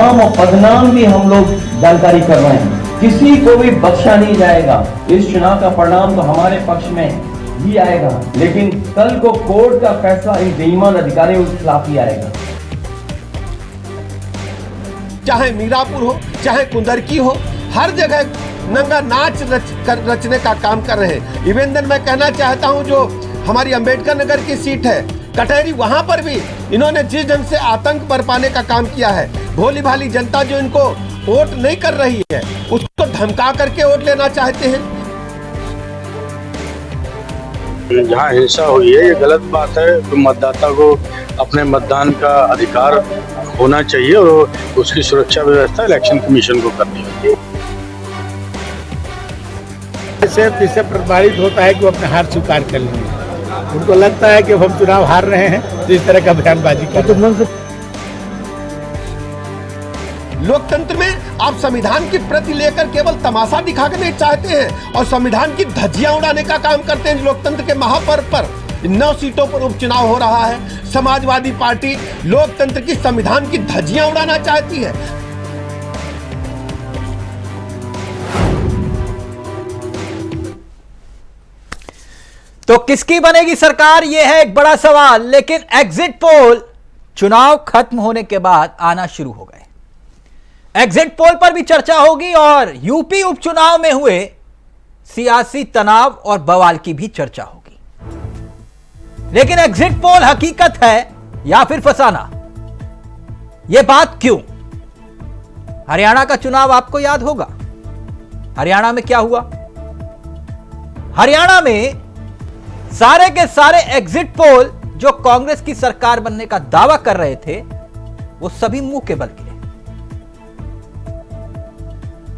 नाम और बदनाम भी हम लोग जानकारी कर रहे हैं। किसी को भी बख्शा नहीं जाएगा। इस चुनाव का परिणाम तो हमारे पक्ष में ही आएगा, लेकिन कल को कोर्ट का फैसला इन बेईमान अधिकारियों के खिलाफ ही आएगा। चाहे मीरापुर हो, चाहे कुंदरकी हो, हर जगह नंगा नाच रचने का काम कर रहे हैं। इवन देन मैं कहना चाहता हूं, जो हमारी अंबेडकर नगर की सीट है कटहरी, वहां पर भी इन्होंने जिस ढंग से आतंक बरपाने का काम किया है, भोली भाली जनता जो इनको वोट नहीं कर रही है उसको धमका करके वोट लेना चाहते हैं। जहाँ हिंसा हुई है ये गलत बात है। तो मतदाता को अपने मतदान का अधिकार होना चाहिए और उसकी सुरक्षा व्यवस्था इलेक्शन कमीशन को करनी होगी। इससे प्रभावित होता है कि वो अपने हार स्वीकार कर लेंगे। उनको लगता है कि हम चुनाव हार रहे हैं तो इस तरह का बयानबाजी कर। लोकतंत्र में आप संविधान की प्रति लेकर केवल तमाशा दिखाने चाहते हैं और संविधान की धज्जियां उड़ाने का काम करते हैं। लोकतंत्र के महापर्व पर 9 सीटों पर उपचुनाव हो रहा है। समाजवादी पार्टी लोकतंत्र की संविधान की धज्जियां उड़ाना चाहती है। तो किसकी बनेगी सरकार, यह है एक बड़ा सवाल। लेकिन एग्जिट पोल चुनाव खत्म होने के बाद आना शुरू हो गए। एग्जिट पोल पर भी चर्चा होगी और यूपी उपचुनाव में हुए सियासी तनाव और बवाल की भी चर्चा होगी। लेकिन एग्जिट पोल हकीकत है या फिर फसाना, यह बात क्यों? हरियाणा का चुनाव आपको याद होगा। हरियाणा में क्या हुआ? हरियाणा में सारे के सारे एग्जिट पोल जो कांग्रेस की सरकार बनने का दावा कर रहे थे वो सभी मुंह के बल गिरे।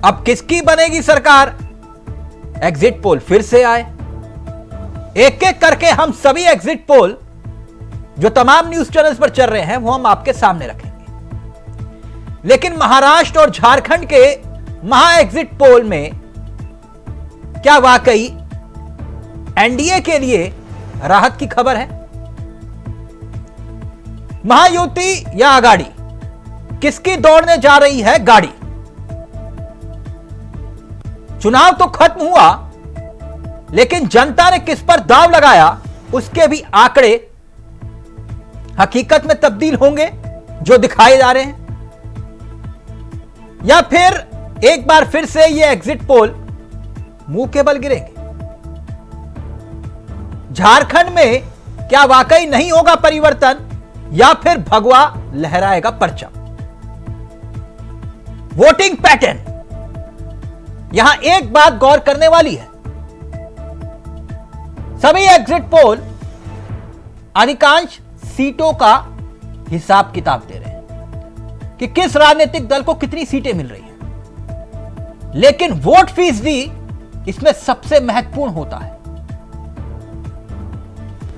अब किसकी बनेगी सरकार? एग्जिट पोल फिर से आए। एक एक करके हम सभी एग्जिट पोल जो तमाम न्यूज चैनल्स पर चल रहे हैं वो हम आपके सामने रखेंगे। लेकिन महाराष्ट्र और झारखंड के महा एग्जिट पोल में क्या वाकई एनडीए के लिए राहत की खबर है? महायुति या आघाड़ी, किसकी दौड़ने जा रही है गाड़ी? चुनाव तो खत्म हुआ, लेकिन जनता ने किस पर दांव लगाया उसके भी आंकड़े हकीकत में तब्दील होंगे जो दिखाए जा रहे हैं, या फिर एक बार फिर से ये एग्जिट पोल मुंह के बल गिरेंगे? झारखंड में क्या वाकई नहीं होगा परिवर्तन या फिर भगवा लहराएगा परचम? वोटिंग पैटर्न, यहां एक बात गौर करने वाली है। सभी एग्जिट पोल अधिकांश सीटों का हिसाब किताब दे रहे हैं कि किस राजनीतिक दल को कितनी सीटें मिल रही हैं, लेकिन वोट फीसदी इसमें सबसे महत्वपूर्ण होता है।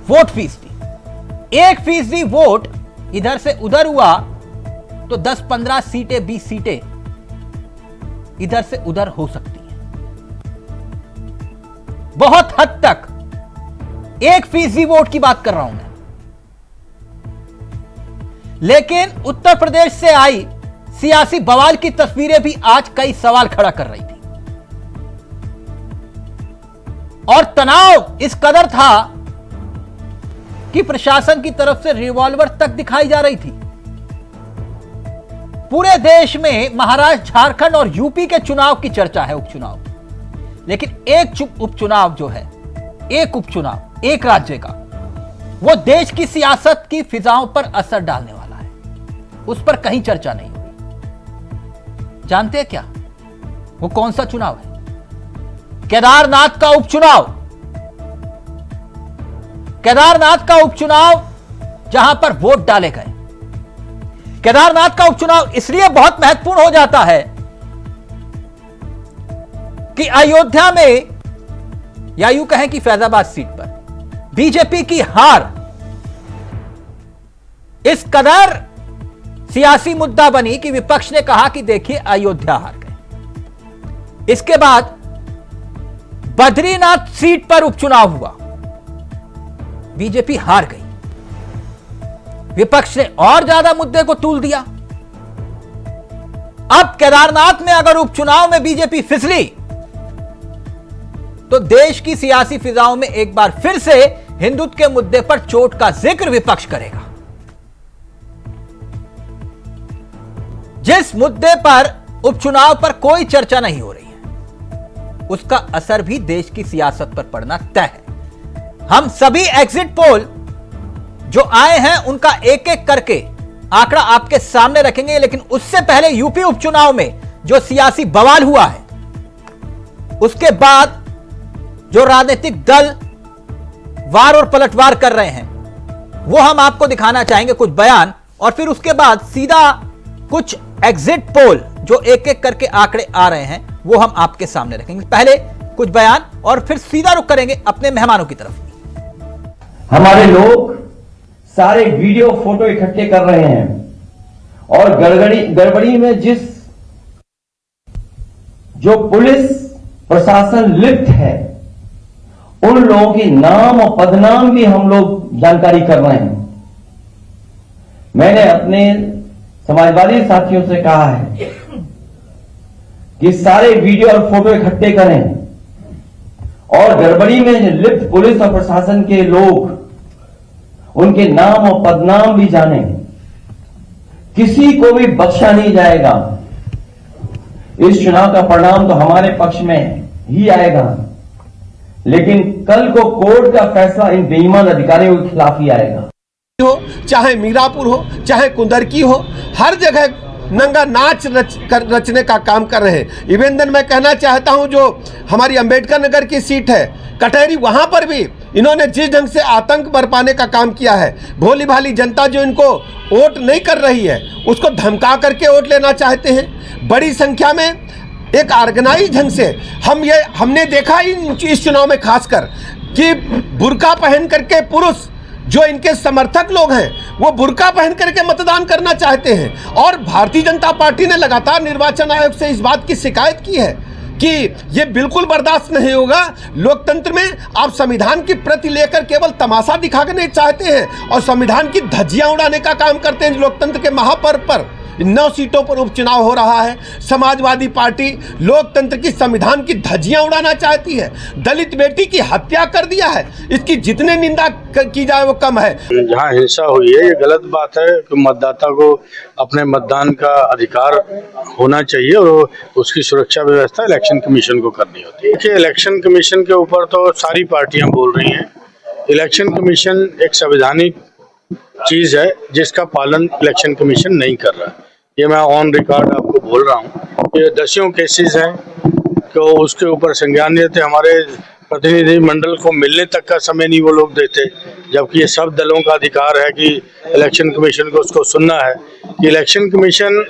वोट फीसदी, 1% वोट इधर से उधर हुआ तो 10-15 सीटें 20 सीटें इधर से उधर हो सकती हैं। बहुत हद तक 1% वोट की बात कर रहा हूं मैं। लेकिन उत्तर प्रदेश से आई सियासी बवाल की तस्वीरें भी आज कई सवाल खड़ा कर रही थी और तनाव इस कदर था कि प्रशासन की तरफ से रिवॉल्वर तक दिखाई जा रही थी। पूरे देश में महाराष्ट्र, झारखंड और यूपी के चुनाव की चर्चा है, उपचुनाव। लेकिन एक उपचुनाव जो है, एक उपचुनाव एक राज्य का, वो देश की सियासत की फिजाओं पर असर डालने वाला है। उस पर कहीं चर्चा नहीं हुई। जानते हैं क्या वो कौन सा चुनाव है? केदारनाथ का उपचुनाव। केदारनाथ का उपचुनाव जहां पर वोट डाले गए। केदारनाथ का उपचुनाव इसलिए बहुत महत्वपूर्ण हो जाता है कि अयोध्या में, या यूं कहें कि फैजाबाद सीट पर बीजेपी की हार इस कदर सियासी मुद्दा बनी कि विपक्ष ने कहा कि देखिए अयोध्या हार गए। इसके बाद बद्रीनाथ सीट पर उपचुनाव हुआ, बीजेपी हार गई। विपक्ष ने और ज्यादा मुद्दे को तूल दिया अब केदारनाथ में अगर उपचुनाव में बीजेपी फिसली तो देश की सियासी फिजाओं में एक बार फिर से हिंदुत्व के मुद्दे पर चोट का जिक्र विपक्ष करेगा। जिस मुद्दे पर उपचुनाव पर कोई चर्चा नहीं हो रही है उसका असर भी देश की सियासत पर पड़ना तय है। हम सभी एग्जिट पोल जो आए हैं उनका एक एक करके आंकड़ा आपके सामने रखेंगे, लेकिन उससे पहले यूपी उपचुनाव में जो सियासी बवाल हुआ है उसके बाद जो राजनीतिक दल वार और पलटवार कर रहे हैं वो हम आपको दिखाना चाहेंगे कुछ बयान, और फिर उसके बाद सीधा कुछ एग्जिट पोल जो एक एक करके आंकड़े आ रहे हैं वो हम आपके सामने रखेंगे। पहले कुछ बयान और फिर सीधा रुख करेंगे अपने मेहमानों की तरफ। हमारे लोग सारे वीडियो फोटो इकट्ठे कर रहे हैं और गड़बड़ी में जो पुलिस प्रशासन लिप्त है उन लोगों की नाम और पदनाम भी हम लोग जानकारी कर रहे हैं। मैंने अपने समाजवादी साथियों से कहा है कि सारे वीडियो और फोटो इकट्ठे करें और गड़बड़ी में लिप्त पुलिस और प्रशासन के लोग उनके नाम और पदनाम भी जानें। किसी को भी बख्शा नहीं जाएगा। इस चुनाव का परिणाम तो हमारे पक्ष में ही आएगा, लेकिन कल को कोर्ट का फैसला इन बेईमान अधिकारियों के खिलाफ ही आएगा। हो चाहे मीरापुर हो चाहे कुंदरकी हो, हर जगह नंगा नाच रचने का काम कर रहे हैं। इवन देन मैं कहना चाहता हूं जो हमारी अंबेडकर नगर की सीट है कटहरी, वहां पर भी इन्होंने जिस ढंग से आतंक बरपाने का काम किया है, भोली भाली जनता जो इनको वोट नहीं कर रही है उसको धमका करके वोट लेना चाहते हैं। बड़ी संख्या में एक ऑर्गेनाइज ढंग से हमने देखा इस चुनाव में खासकर कि बुर्का पहन करके पुरुष जो इनके समर्थक लोग हैं वो बुर्का पहन करके मतदान करना चाहते हैं। और भारतीय जनता पार्टी ने लगातार निर्वाचन आयोग से इस बात की शिकायत की है कि ये बिल्कुल बर्दाश्त नहीं होगा। लोकतंत्र में आप संविधान की प्रति लेकर केवल तमाशा दिखाने चाहते हैं और संविधान की धज्जियां उड़ाने का काम करते हैं। लोकतंत्र के महापर्व पर 9 सीटों पर उपचुनाव हो रहा है। समाजवादी पार्टी लोकतंत्र की संविधान की धज्जियां उड़ाना चाहती है। दलित बेटी की हत्या कर दिया है, इसकी जितने निंदा की जाए वो कम है। जहाँ हिंसा हुई है ये गलत बात है कि मतदाता को अपने मतदान का अधिकार होना चाहिए और उसकी सुरक्षा व्यवस्था इलेक्शन कमीशन को करनी होती है। देखिए, इलेक्शन कमीशन के ऊपर तो सारी पार्टियां बोल रही हैं। इलेक्शन कमीशन एक संवैधानिक चीज है जिसका पालन इलेक्शन कमीशन नहीं कर रहा है। ये मैं ऑन रिकॉर्ड आपको बोल रहा हूँ। ये दसियों केसेस हैं तो उसके ऊपर संज्ञान लेते। हमारे प्रतिनिधि मंडल को मिलने तक का समय नहीं वो लोग देते, जबकि ये सब दलों का अधिकार है कि इलेक्शन कमीशन को उसको सुनना है। कि इलेक्शन कमीशन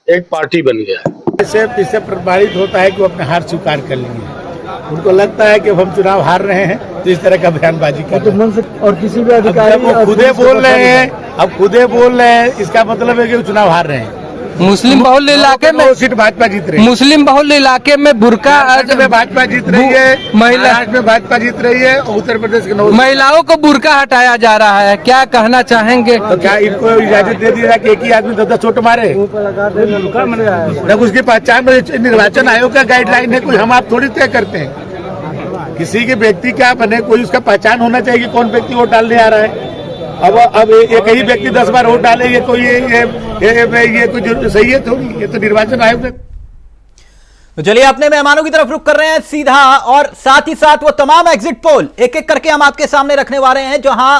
एक पार्टी बन गया है। इससे प्रभावित होता है कि वो अपने हार स्वीकार कर लेंगे। उनको लगता है कि हम चुनाव हार रहे हैं तो इस तरह का बयानबाजी कर रहे हैं। और किसी भी अधिकारी खुदे बोल रहे हैं, अब खुदे बोल रहे हैं, इसका मतलब है कि चुनाव हार रहे हैं। मुस्लिम बहुल इलाके में सीट भाजपा जीत रही है। मुस्लिम बहुल इलाके में बुर्का में भाजपा जीत रही है, महाराष्ट्र में भाजपा जीत रही है और उत्तर प्रदेश के महिलाओं को बुर्का हटाया जा रहा है। क्या कहना चाहेंगे? तो क्या इनको इजाजत दे दी कि एक ही आदमी 10 चोट मारे? जब उसकी पहचान निर्वाचन आयोग का गाइडलाइन है, कोई हम आप थोड़ी तय करते हैं। किसी के व्यक्ति क्या बने, कोई उसका पहचान होना चाहिए कि कौन व्यक्ति वोट डालने आ रहा है। अब एक ही व्यक्ति 10 बार वोट डाले ये कोई ये कोई सही है थोड़ी, ये तो निर्वाचन आयोग है। तो चलिए अपने मेहमानों की तरफ रुख कर रहे हैं सीधा, और साथ ही साथ वो तमाम एग्जिट पोल एक एक करके हम आपके सामने रखने वाले हैं जहां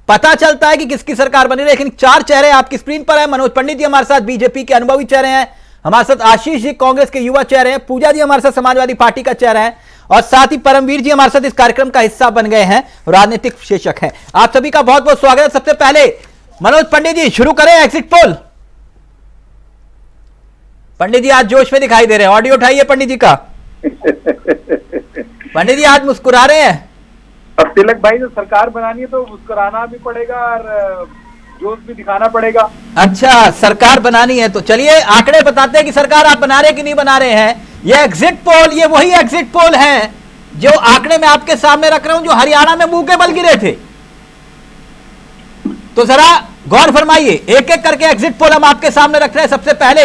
पता चलता है कि किसकी सरकार बनी। लेकिन 4 चेहरे आपकी स्क्रीन पर है। मनोज पंडित जी हमारे साथ बीजेपी के अनुभवी चेहरे हैं, हमारे साथ आशीष जी कांग्रेस के युवा चेहरे हैं, पूजा जी हमारे साथ समाजवादी पार्टी का चेहरा है, और साथ ही परमवीर जी हमारे साथ इस कार्यक्रम का हिस्सा बन गए हैं, राजनीतिक विशेषज्ञ हैं। आप सभी का बहुत बहुत स्वागत है। सबसे पहले मनोज पंडित जी शुरू करें एग्जिट पोल। पंडित जी आज जोश में दिखाई दे रहे हैं, ऑडियो उठाइए पंडित जी का। पंडित जी आज मुस्कुरा रहे हैं। अब तिलक भाई जो सरकार बनानी है तो मुस्कुराना भी पड़ेगा और जोश भी दिखाना पड़ेगा। अच्छा, सरकार बनानी है तो चलिए आंकड़े बताते हैं कि सरकार आप बना रहे कि नहीं बना रहे हैं। ये एग्जिट पोल, ये वही एग्जिट पोल है जो आंकड़े में आपके सामने रख रहा हूं, जो हरियाणा में मुंह के बल गिरे थे। तो जरा गौर फरमाइए, एक एक करके एग्जिट पोल हम आपके सामने रख रहे हैं। सबसे पहले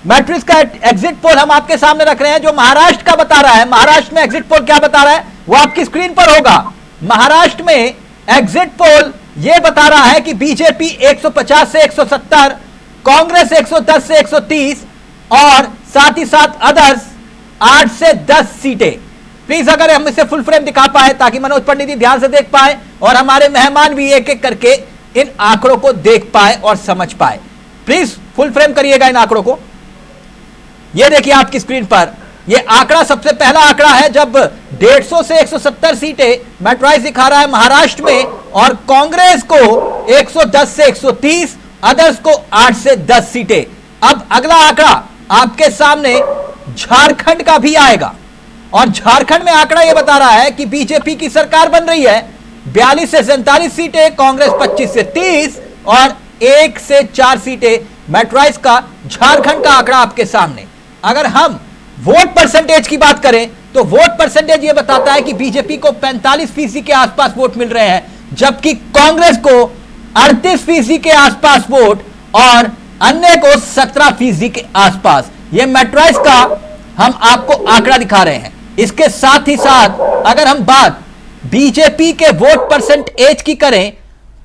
मैट्रिक्स का एग्जिट पोल हम आपके सामने रख रहे हैं जो महाराष्ट्र का बता रहा है। महाराष्ट्र में एग्जिट पोल क्या बता रहा है वो आपकी स्क्रीन पर होगा। महाराष्ट्र में एग्जिट पोल यह बता रहा है कि बीजेपी 150 से 170, कांग्रेस 110 से 130 और साथ ही साथ अदर्स 8 से 10 सीटें। प्लीज अगर हम इसे फुल फ्रेम दिखा पाए ताकि मनोज पंडित जी ध्यान से देख पाए और हमारे मेहमान भी एक एक करके इन आंकड़ों को देख पाए और समझ पाए। प्लीज फुल फ्रेम करिएगा इन आंकड़ों को। यह देखिए आपकी स्क्रीन पर यह आंकड़ा, सबसे पहला आंकड़ा है जब 150 से 170 सीटें मैट्राइज दिखा रहा है महाराष्ट्र में और कांग्रेस को 110 से 130, अदर्स को 8 से 10 सीटें। अब अगला आंकड़ा आपके सामने झारखंड का भी आएगा और झारखंड में आंकड़ा यह बता रहा है कि बीजेपी की सरकार बन रही है। 42 से 47 सीटें, कांग्रेस 25 से 30 और 1 से 4 सीटें मैट्राइज का झारखंड का आंकड़ा आपके सामने। अगर हम वोट परसेंटेज की बात करें तो वोट परसेंटेज यह बताता है कि बीजेपी को 45% के आसपास वोट मिल रहे हैं, जबकि कांग्रेस को 38% के आसपास वोट और अन्य को 17% के आसपास। यह मैट्राइज का हम आपको आंकड़ा दिखा रहे हैं। इसके साथ ही साथ अगर हम बात बीजेपी के वोट परसेंटेज की करें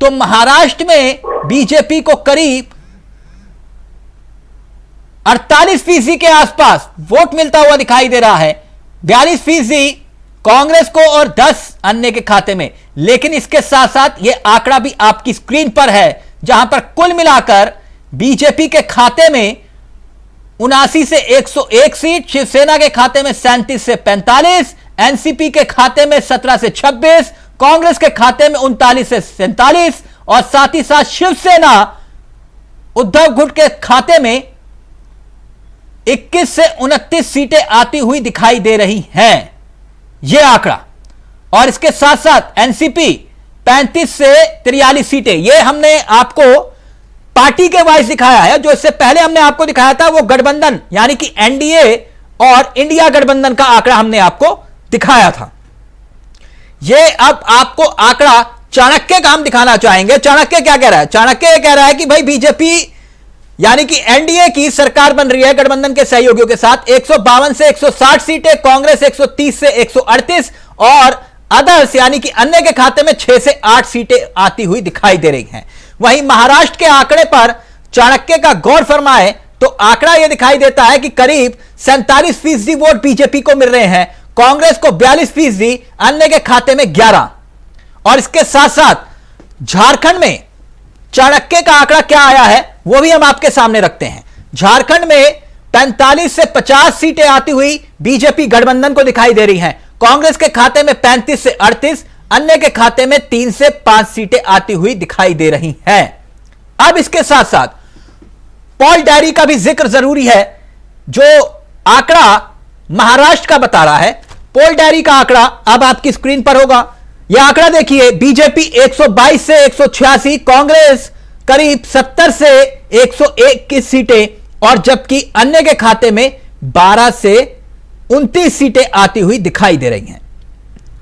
तो महाराष्ट्र में बीजेपी को करीब 48% के आसपास वोट मिलता हुआ दिखाई दे रहा है, 42% कांग्रेस को और 10 अन्य के खाते में। लेकिन इसके साथ साथ यह आंकड़ा भी आपकी स्क्रीन पर है जहां पर कुल मिलाकर बीजेपी के खाते में 79 से 101 सीट, शिवसेना के खाते में 37 से 45, एनसीपी के खाते में 17 से 26, कांग्रेस के खाते में 39 से 47 और साथ ही साथ शिवसेना उद्धव गुट के खाते में 21 से 29 सीटें आती हुई दिखाई दे रही हैं, यह आंकड़ा। और इसके साथ साथ एनसीपी 35 से 43 सीटें, यह हमने आपको पार्टी के वाइज दिखाया है। जो इससे पहले हमने आपको दिखाया था वो गठबंधन यानी कि एनडीए और इंडिया गठबंधन का आंकड़ा हमने आपको दिखाया था। यह अब आपको आंकड़ा चाणक्य का हम दिखाना चाहेंगे। चाणक्य क्या कह रहा है? चाणक्य कह रहा है कि भाई बीजेपी यानी कि एनडीए की सरकार बन रही है गठबंधन के सहयोगियों के साथ। 152 से 160 सीटें, कांग्रेस 130 से 138 और अदर्स यानी कि अन्य के खाते में 6 से 8 सीटें आती हुई दिखाई दे रही हैं। वहीं महाराष्ट्र के आंकड़े पर चाणक्य का गौर फरमाए तो आंकड़ा यह दिखाई देता है कि करीब 47% वोट बीजेपी को मिल रहे हैं, कांग्रेस को 42%, अन्य के खाते में 11। और इसके साथ साथ झारखंड में चाणक्य का आंकड़ा क्या आया है वो भी हम आपके सामने रखते हैं। झारखंड में 45 से 50 सीटें आती हुई बीजेपी गठबंधन को दिखाई दे रही हैं, कांग्रेस के खाते में 35 से 38, अन्य के खाते में 3 से 5 सीटें आती हुई दिखाई दे रही हैं। अब इसके साथ साथ पॉल डायरी का भी जिक्र जरूरी है जो आंकड़ा महाराष्ट्र का बता रहा है। पॉल डायरी का आंकड़ा अब आपकी स्क्रीन पर होगा। यह आंकड़ा देखिए, बीजेपी 122 से 186, कांग्रेस करीब 70 से 101 की सीटें और जबकि अन्य के खाते में 12 से 29 सीटें आती हुई दिखाई दे रही हैं।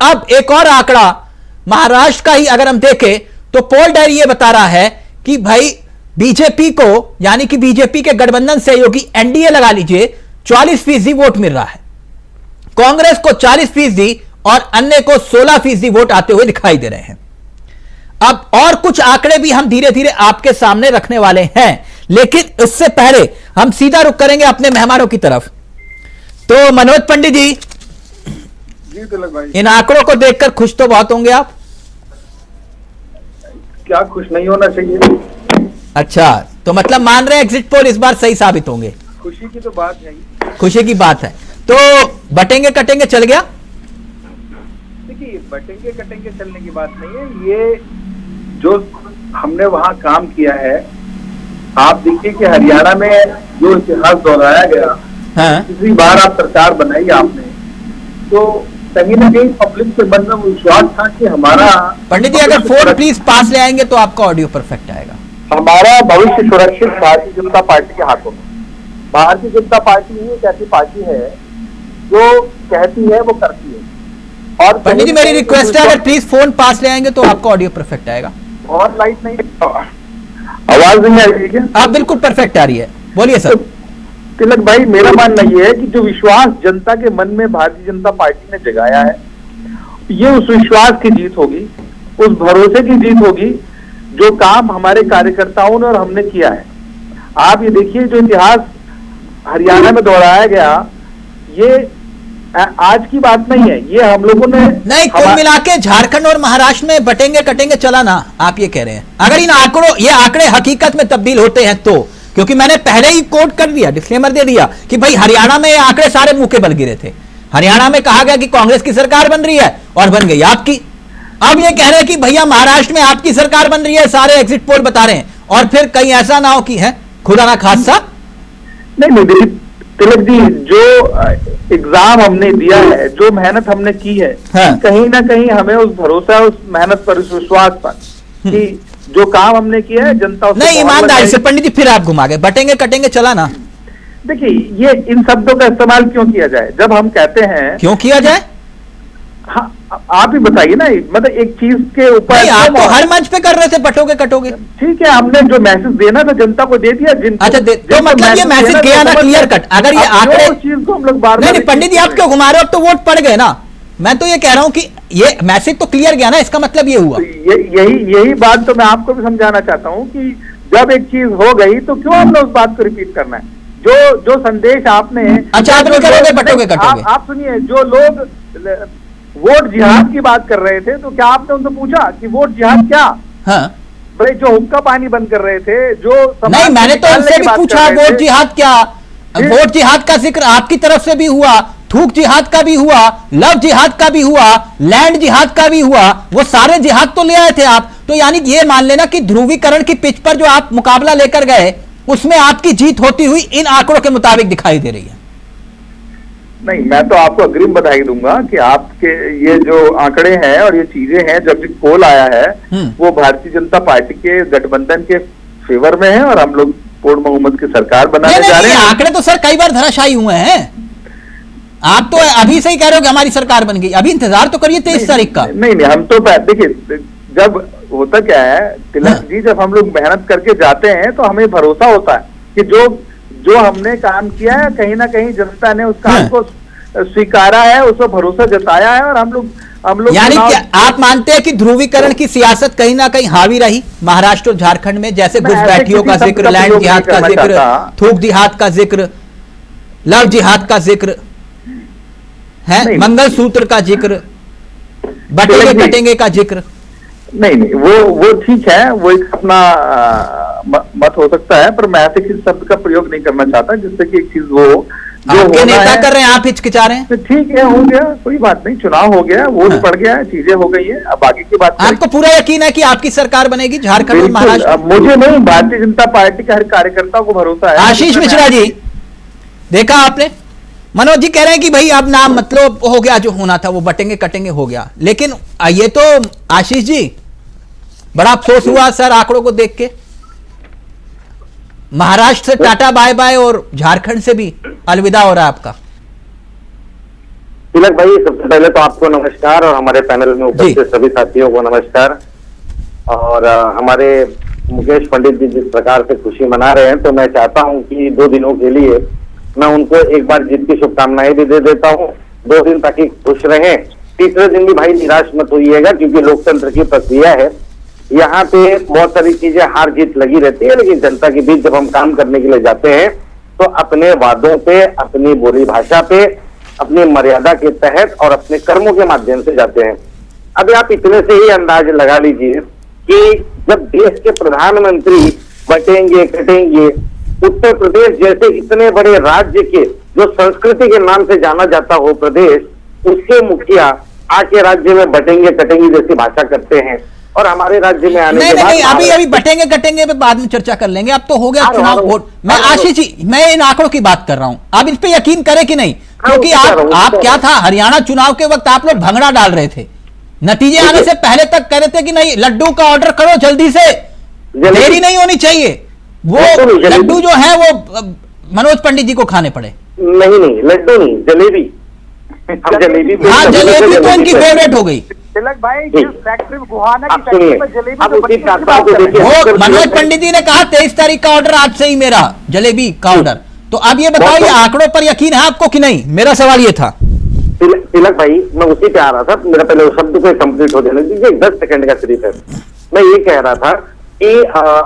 अब एक और आंकड़ा महाराष्ट्र का ही अगर हम देखें तो पोल डायरी ये बता रहा है कि भाई बीजेपी को यानी कि बीजेपी के गठबंधन सहयोगी एनडीए लगा लीजिए 44% वोट मिल रहा है, कांग्रेस को 40% और अन्य को 16% वोट आते हुए दिखाई दे रहे हैं। अब और कुछ आंकड़े भी हम धीरे धीरे आपके सामने रखने वाले हैं, लेकिन उससे पहले हम सीधा रुख करेंगे अपने मेहमानों की तरफ। तो मनोज पंडित जी, तिलक भाई, इन आंकड़ों को देखकर खुश तो बहुत होंगे आप। क्या खुश नहीं होना चाहिए? अच्छा, तो मतलब मान रहे हैं एग्जिट पोल इस बार सही साबित होंगे। खुशी की तो बात है, खुशी की बात है। तो बटेंगे कटेंगे चल गया। देखिए बटेंगे कटेंगे चलने की बात नहीं है, ये जो हमने वहाँ काम किया है, आप देखिए कि हरियाणा में जो इतिहास दोहराया गया, हाँ। तीसरी बार आप सरकार बनाई आपने, तो कहीं ना कहीं पब्लिक के मन में विश्वास था कि हमारा पंडित जी अगर फोन प्लीज पास ले आएंगे तो आपका ऑडियो परफेक्ट आएगा। हमारा भविष्य सुरक्षित भारतीय जनता पार्टी के हाथों में। भारतीय जनता पार्टी ही एक ऐसी पार्टी है जो कहती है वो करती है। और पंडित जी मेरी रिक्वेस्ट है अगर प्लीज फोन पास ले आएंगे तो आपका ऑडियो परफेक्ट आएगा। और लाइट नहीं, आवाज नहीं आ रही है? आप बिल्कुल परफेक्ट आ रही है, बोलिए सर। तिलक भाई, मेरा मानना यह है कि जो विश्वास जनता के मन में भारतीय जनता पार्टी ने जगाया है, ये उस विश्वास की जीत होगी, उस भरोसे की जीत होगी जो काम हमारे कार्यकर्ताओं ने और हमने किया है। आप ये देखिए, जो इतिहास हरियाणा में दोहराया गया, ये आज की बात नहीं है, ये हम लोगों ने नहीं, कुल मिला के झारखंड और महाराष्ट्र में बटेंगे कटेंगे चला ना, आप ये कह रहे हैं। अगर इन ये आंकड़े हकीकत में तब्दील होते हैं तो, क्योंकि मैंने पहले ही कोट कर दिया, डिस्क्लेमर दे दिया कि भाई हरियाणा में ये आंकड़े सारे मुंह के बल गिरे थे। हरियाणा में कहा गया कि कांग्रेस की सरकार बन रही है और बन गई आपकी। अब ये कह रहे हैं कि भैया महाराष्ट्र में आपकी सरकार बन रही है, सारे एग्जिट पोल बता रहे हैं, और फिर कहीं ऐसा ना हो कि है खुदा ना खासा। नहीं देखिए तिलक जी, जो एग्जाम हमने दिया है, जो मेहनत हमने की है, हाँ। कहीं ना कहीं हमें उस भरोसा, उस मेहनत पर, उस विश्वास पर कि जो काम हमने किया है जनता नहीं, ईमानदारी से पंडित जी फिर आप घुमा गए, बटेंगे कटेंगे चला ना। देखिए, ये इन शब्दों का इस्तेमाल क्यों किया जाए जब हम कहते हैं, क्यों किया जाए? हाँ, आप ही बताइए ना, मतलब एक चीज के ऊपर आप तो हर मंच पे कर रहे थे बटोगे कटोगे। ठीक है, हमने जो मैसेज देना था जनता को दे दिया। अच्छा, तो मतलब ये मैसेज गया ना क्लियर कट। अगर ये आंकड़े चीज को हम लोग बार नहीं, पंडित जी आप क्यों घुमा रहे हो? अब तो वोट पड़ गए ना। मैं तो ये कह रहा हूं कि ये मैसेज तो क्लियर गया ना, इसका मतलब ये हुआ। यही बात तो मैं आपको भी समझाना चाहता हूँ कि जब एक चीज हो गई तो क्यों हमने उस बात को रिपीट करना है। जो संदेश आपने, अच्छा आप नहीं करोगे बटोगे कटोगे। आप सुनिए, जो लोग वोट जिहाद की बात कर रहे थे, तो क्या आपने उनसे पूछा कि वोट जिहाद क्या? हाँ, भाई जो हुक्का पानी बंद कर रहे थे, जो नहीं, मैंने तो उनसे भी पूछा वोट जिहाद क्या। वोट जिहाद का जिक्र आपकी तरफ से भी हुआ, थूक जिहाद का भी हुआ, लव जिहाद का भी हुआ, लैंड जिहाद का भी हुआ, वो सारे जिहाद तो ले आए थे आप। तो यानी ये मान लेना कि ध्रुवीकरण की पिच पर जो आप मुकाबला लेकर गए, उसमें आपकी जीत होती हुई इन आंकड़ों के मुताबिक दिखाई दे रही है। नहीं, मैं तो आपको अग्रिम बधाई दूंगा कि आपके ये जो आंकड़े हैं और ये चीजें हैं, जब भी पोल आया है वो भारतीय जनता पार्टी के गठबंधन के फेवर में है और हम लोग पूर्ण बहुमत की सरकार बनाने जा रहे हैं। आंकड़े तो सर कई बार धराशायी हुए हैं। आप तो अभी से ही कह रहे हो कि हमारी सरकार बन गई, अभी इंतजार तो करिए 23 तारीख का। नहीं, हम तो देखिए, जब होता क्या है तिलक जी, जब हम लोग मेहनत करके जाते हैं तो हमें भरोसा होता है कि जो हमने काम किया है, कहीं ना कहीं जनता ने उस काम को स्वीकारा है, उस पर भरोसा जताया है, और हम लोग यानी क्या आप मानते हैं कि ध्रुवीकरण की सियासत कहीं ना कहीं हावी रही महाराष्ट्र और झारखंड में? जैसे घुसपैठियों का जिक्र, लैंड जिहाद का जिक्र, थूक जिहाद का जिक्र, लव जिहाद का जिक्र है, मंगलसूत्र का जिक्र, बटेंगे कटेंगे का जिक्र। नहीं, वो ठीक है, वो एक अपना मत हो सकता है, पर मैं ऐसे किसी शब्द का प्रयोग नहीं करना चाहता जिससे कि एक चीज वो जो आपके नेता कर रहे हैं, आप हिचकिचा रहे हैं। तो ठीक है, हो गया, कोई बात नहीं, चुनाव हो गया, वोट पड़ गया, चीजें हो गई है, अब आगे की बात। आपको पूरा यकीन है कि आपकी सरकार बनेगी झारखंड और महाराष्ट्र? मुझे नहीं, भारतीय जनता पार्टी के हर कार्यकर्ता को भरोसा है। आशीष मिश्रा जी, देखा आपने, मनोज जी कह रहे हैं कि भाई अब नाम मतलब हो गया, जो होना था वो बटेंगे कटेंगे हो गया। लेकिन ये तो आशीष जी बड़ा अफसोस हुआ सर आंकड़ों को देख के। महाराष्ट्र से टाटा बाय बाय और झारखंड से भी अलविदा हो रहा है आपका। तिलक भाई, सबसे पहले तो आपको नमस्कार और हमारे पैनल में उपस्थित सभी साथियों को नमस्कार। और हमारे मुकेश पंडित जी जिस प्रकार से खुशी मना रहे हैं, तो मैं चाहता हूं कि 2 दिनों के लिए मैं उनको एक बार जीत की शुभकामनाएं भी दे देता हूं। 2 दिन ताकि खुश रहें, तीसरे दिन भी भाई निराश मत होइएगा, क्योंकि लोकतंत्र की प्रक्रिया है, यहाँ पे बहुत सारी चीजें हार जीत लगी रहती है। लेकिन जनता के बीच जब हम काम करने के लिए जाते हैं तो अपने वादों पे, अपनी बोली भाषा पे, अपनी मर्यादा के तहत और अपने कर्मों के माध्यम से जाते हैं। अभी आप इतने से ही अंदाज लगा लीजिए कि जब देश के प्रधानमंत्री बटेंगे कटेंगे, उत्तर प्रदेश जैसे इतने बड़े राज्य के जो संस्कृति के नाम से जाना जाता हो प्रदेश, उसके मुखिया आके राज्य में बटेंगे कटेंगे जैसी भाषा करते हैं, और हमारे राज्य में आने के बाद अभी बटेंगे कटेंगे पे बाद में चर्चा कर लेंगे। अब तो हो गया चुनाव वोट। मैं आशीष जी, मैं इन आंकड़ों की बात कर रहा हूं, आप इस पे यकीन करें कि नहीं? क्योंकि आप क्या था, हरियाणा चुनाव के वक्त आप लोग भंगड़ा डाल रहे थे, नतीजे आने से पहले तक कह रहे थे कि नहीं लड्डू का ऑर्डर करो जल्दी से, देरी नहीं होनी चाहिए, वो लड्डू जो है वो मनोज पंडित जी को खाने पड़े। नहीं, लड्डू नहीं, जलेबी। जलेबी, हाँ जलेबी तो इनकी फेवरेट हो गई। तिलक भाई, जिस फैक्ट्री में गुहाना की फैक्ट्री में जलेबी, मनोज पंडित जी ने कहा 23 तारीख का ऑर्डर आज से ही मेरा जलेबी का ऑर्डर, तो अब ये बताइए, आंकड़ों पर यकीन है आपको कि नहीं? मेरा सवाल ये था। तिलक भाई, मैं उसी पे आ रहा था, मेरा पहले उस शब्द को कंप्लीट हो जाने दीजिए, 10 सेकंड का सिर्फ है। मैं ये कह रहा था कि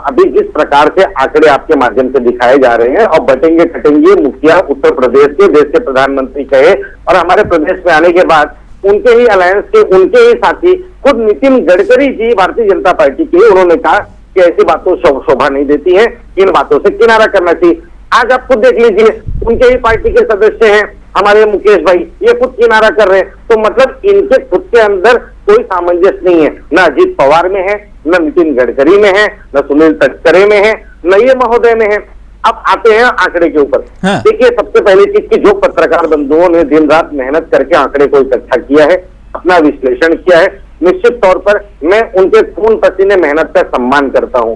अभी जिस प्रकार से आंकड़े आपके माध्यम से दिखाए जा रहे हैं और बटेंगे कटेंगे मुखिया उत्तर प्रदेश के, देश के प्रधानमंत्री कहे, और हमारे प्रदेश में आने के बाद उनके ही अलायंस के उनके ही साथी खुद नितिन गडकरी जी भारतीय जनता पार्टी के, उन्होंने कहा कि ऐसी बातों शोभा नहीं देती है, इन बातों से किनारा करना चाहिए। आज आप खुद देख लीजिए, उनके ही पार्टी के सदस्य हैं हमारे मुकेश भाई, ये खुद किनारा कर रहे हैं। तो मतलब इनके खुद के अंदर कोई सामंजस्य नहीं है, न अजीत पवार में है, न नितिन गडकरी में है, न सुनील तटकरे में है, न ये महोदय में है। अब आते हैं आंकड़े के ऊपर। हाँ। देखिए, सबसे पहली चीज की जो पत्रकार बंधुओं ने दिन रात मेहनत करके आंकड़े को इकट्ठा किया है, अपना विश्लेषण किया है, निश्चित तौर पर मैं उनके खून पसीने मेहनत का सम्मान करता हूं।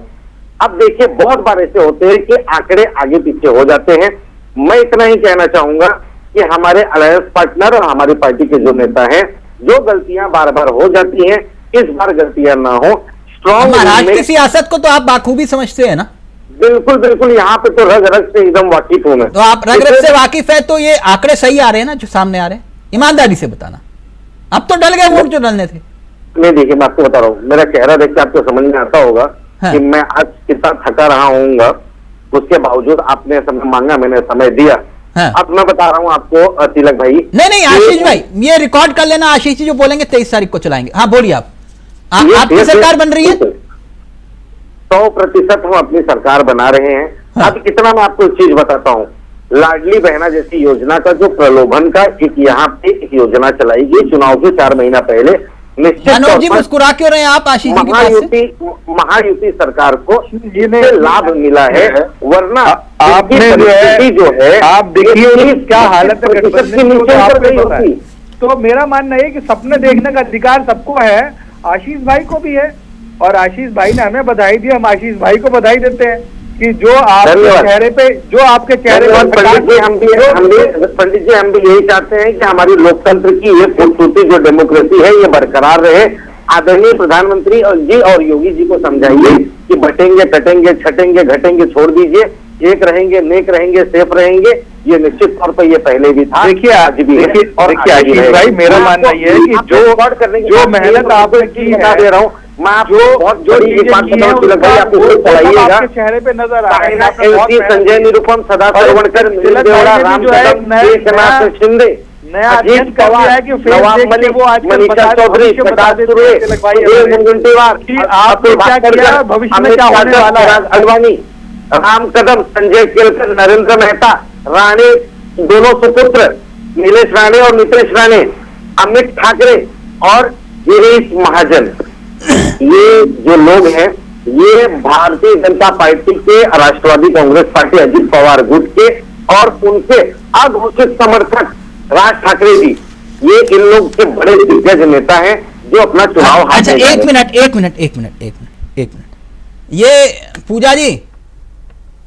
अब देखिए, बहुत बार ऐसे होते हैं कि आंकड़े आगे पीछे हो जाते हैं। मैं इतना ही कहना चाहूंगा कि हमारे अलायंस पार्टनर और हमारी पार्टी के जो नेता हैं, जो गलतियां बार बार हो जाती हैं, इस बार गलतियां ना हो। स्ट्रॉन्ग महाराष्ट्र की सियासत को तो आप बाखूबी समझते हैं ना? बिल्कुल बिल्कुल, यहाँ पे तो रग रग से एकदम वाकिफ हूं मैं। तो आप रग रग से वाकिफ है, तो ये आंकड़े सही आ रहे हैं ना जो सामने आ रहे हैं? ईमानदारी से बताना। अब तो डल गए वोट जो डलने थे। नहीं, देखिए मैं आपको बता रहा हूँ, मेरा चेहरा देख के आपको समझ में आता होगा कि मैं आज कितना थका रहा हूँगा, उसके बावजूद आपने समय मांगा, मैंने समय दिया। अब मैं बता रहा हूँ आपको तिलक भाई। नहीं आशीष भाई, ये रिकॉर्ड कर लेना, आशीष जी जो बोलेंगे 23 तारीख को चलाएंगे। हाँ बोलिए आप। आपकी सरकार बन रही है? 100% हम अपनी सरकार बना रहे हैं। हाँ। अब इतना मैं आपको एक चीज बताता हूँ, लाडली बहना जैसी योजना का जो प्रलोभन का एक यहाँ पे एक योजना चलाई गई चुनाव के 4 महीना पहले, मनोज जी मुस्कुरा क्यों रहे हैं आप आशीष जी के पास से? महायुति सरकार को ये लाभ मिला है, वरना आपने जो है आप देखिए क्या हालत है। तो मेरा मानना है कि सपने देखने का अधिकार सबको है, आशीष भाई को भी है, और आशीष भाई ने हमें बधाई दी, हम आशीष भाई को बधाई देते हैं कि जो आपके चेहरे पे पंडित जी हम भी यही चाहते हैं कि हमारी लोकतंत्र की ये खूबसूरती जो डेमोक्रेसी है ये बरकरार रहे। आदरणीय प्रधानमंत्री जी और योगी जी को समझाइए कि बटेंगे कटेंगे छटेंगे घटेंगे छोड़ दीजिए, एक रहेंगे, नेक रहेंगे, सेफ रहेंगे। ये निश्चित तौर पर ये पहले भी था, देखिए आज भी है। और देखिए भाई, मेरा मानना ये है कि जो मेहनत आपने की है, दे रहा हूँ मैं आपको, बहुत बड़ी बात बताऊँ, आप चेहरे पे नजर आ रहा है। संजय निरुपम, सदा सरवणकर, रामनाथ शिंदे, अजीत पवार, नवाब मलिक, मनीषा चौधरी, प्रकाश सुर्वे, मुनगंटीवार, भविष्य में क्या होने वाला है, अडवाणी, राम कदम, संजय केलकर, नरेंद्र मेहता, राणे, दोनों सुपुत्र नीलेश राणे और नीतेश राणे, अमित ठाकरे और गिरीश महाजन, ये जो लोग हैं ये भारतीय जनता पार्टी के, राष्ट्रवादी कांग्रेस पार्टी अजीत पवार गुट के और उनके अघोषित समर्थक राज ठाकरे जी, ये इन लोग के बड़े दिग्गज नेता हैं जो अपना चुनाव अच्छा एक मिनट ये पूजा जी,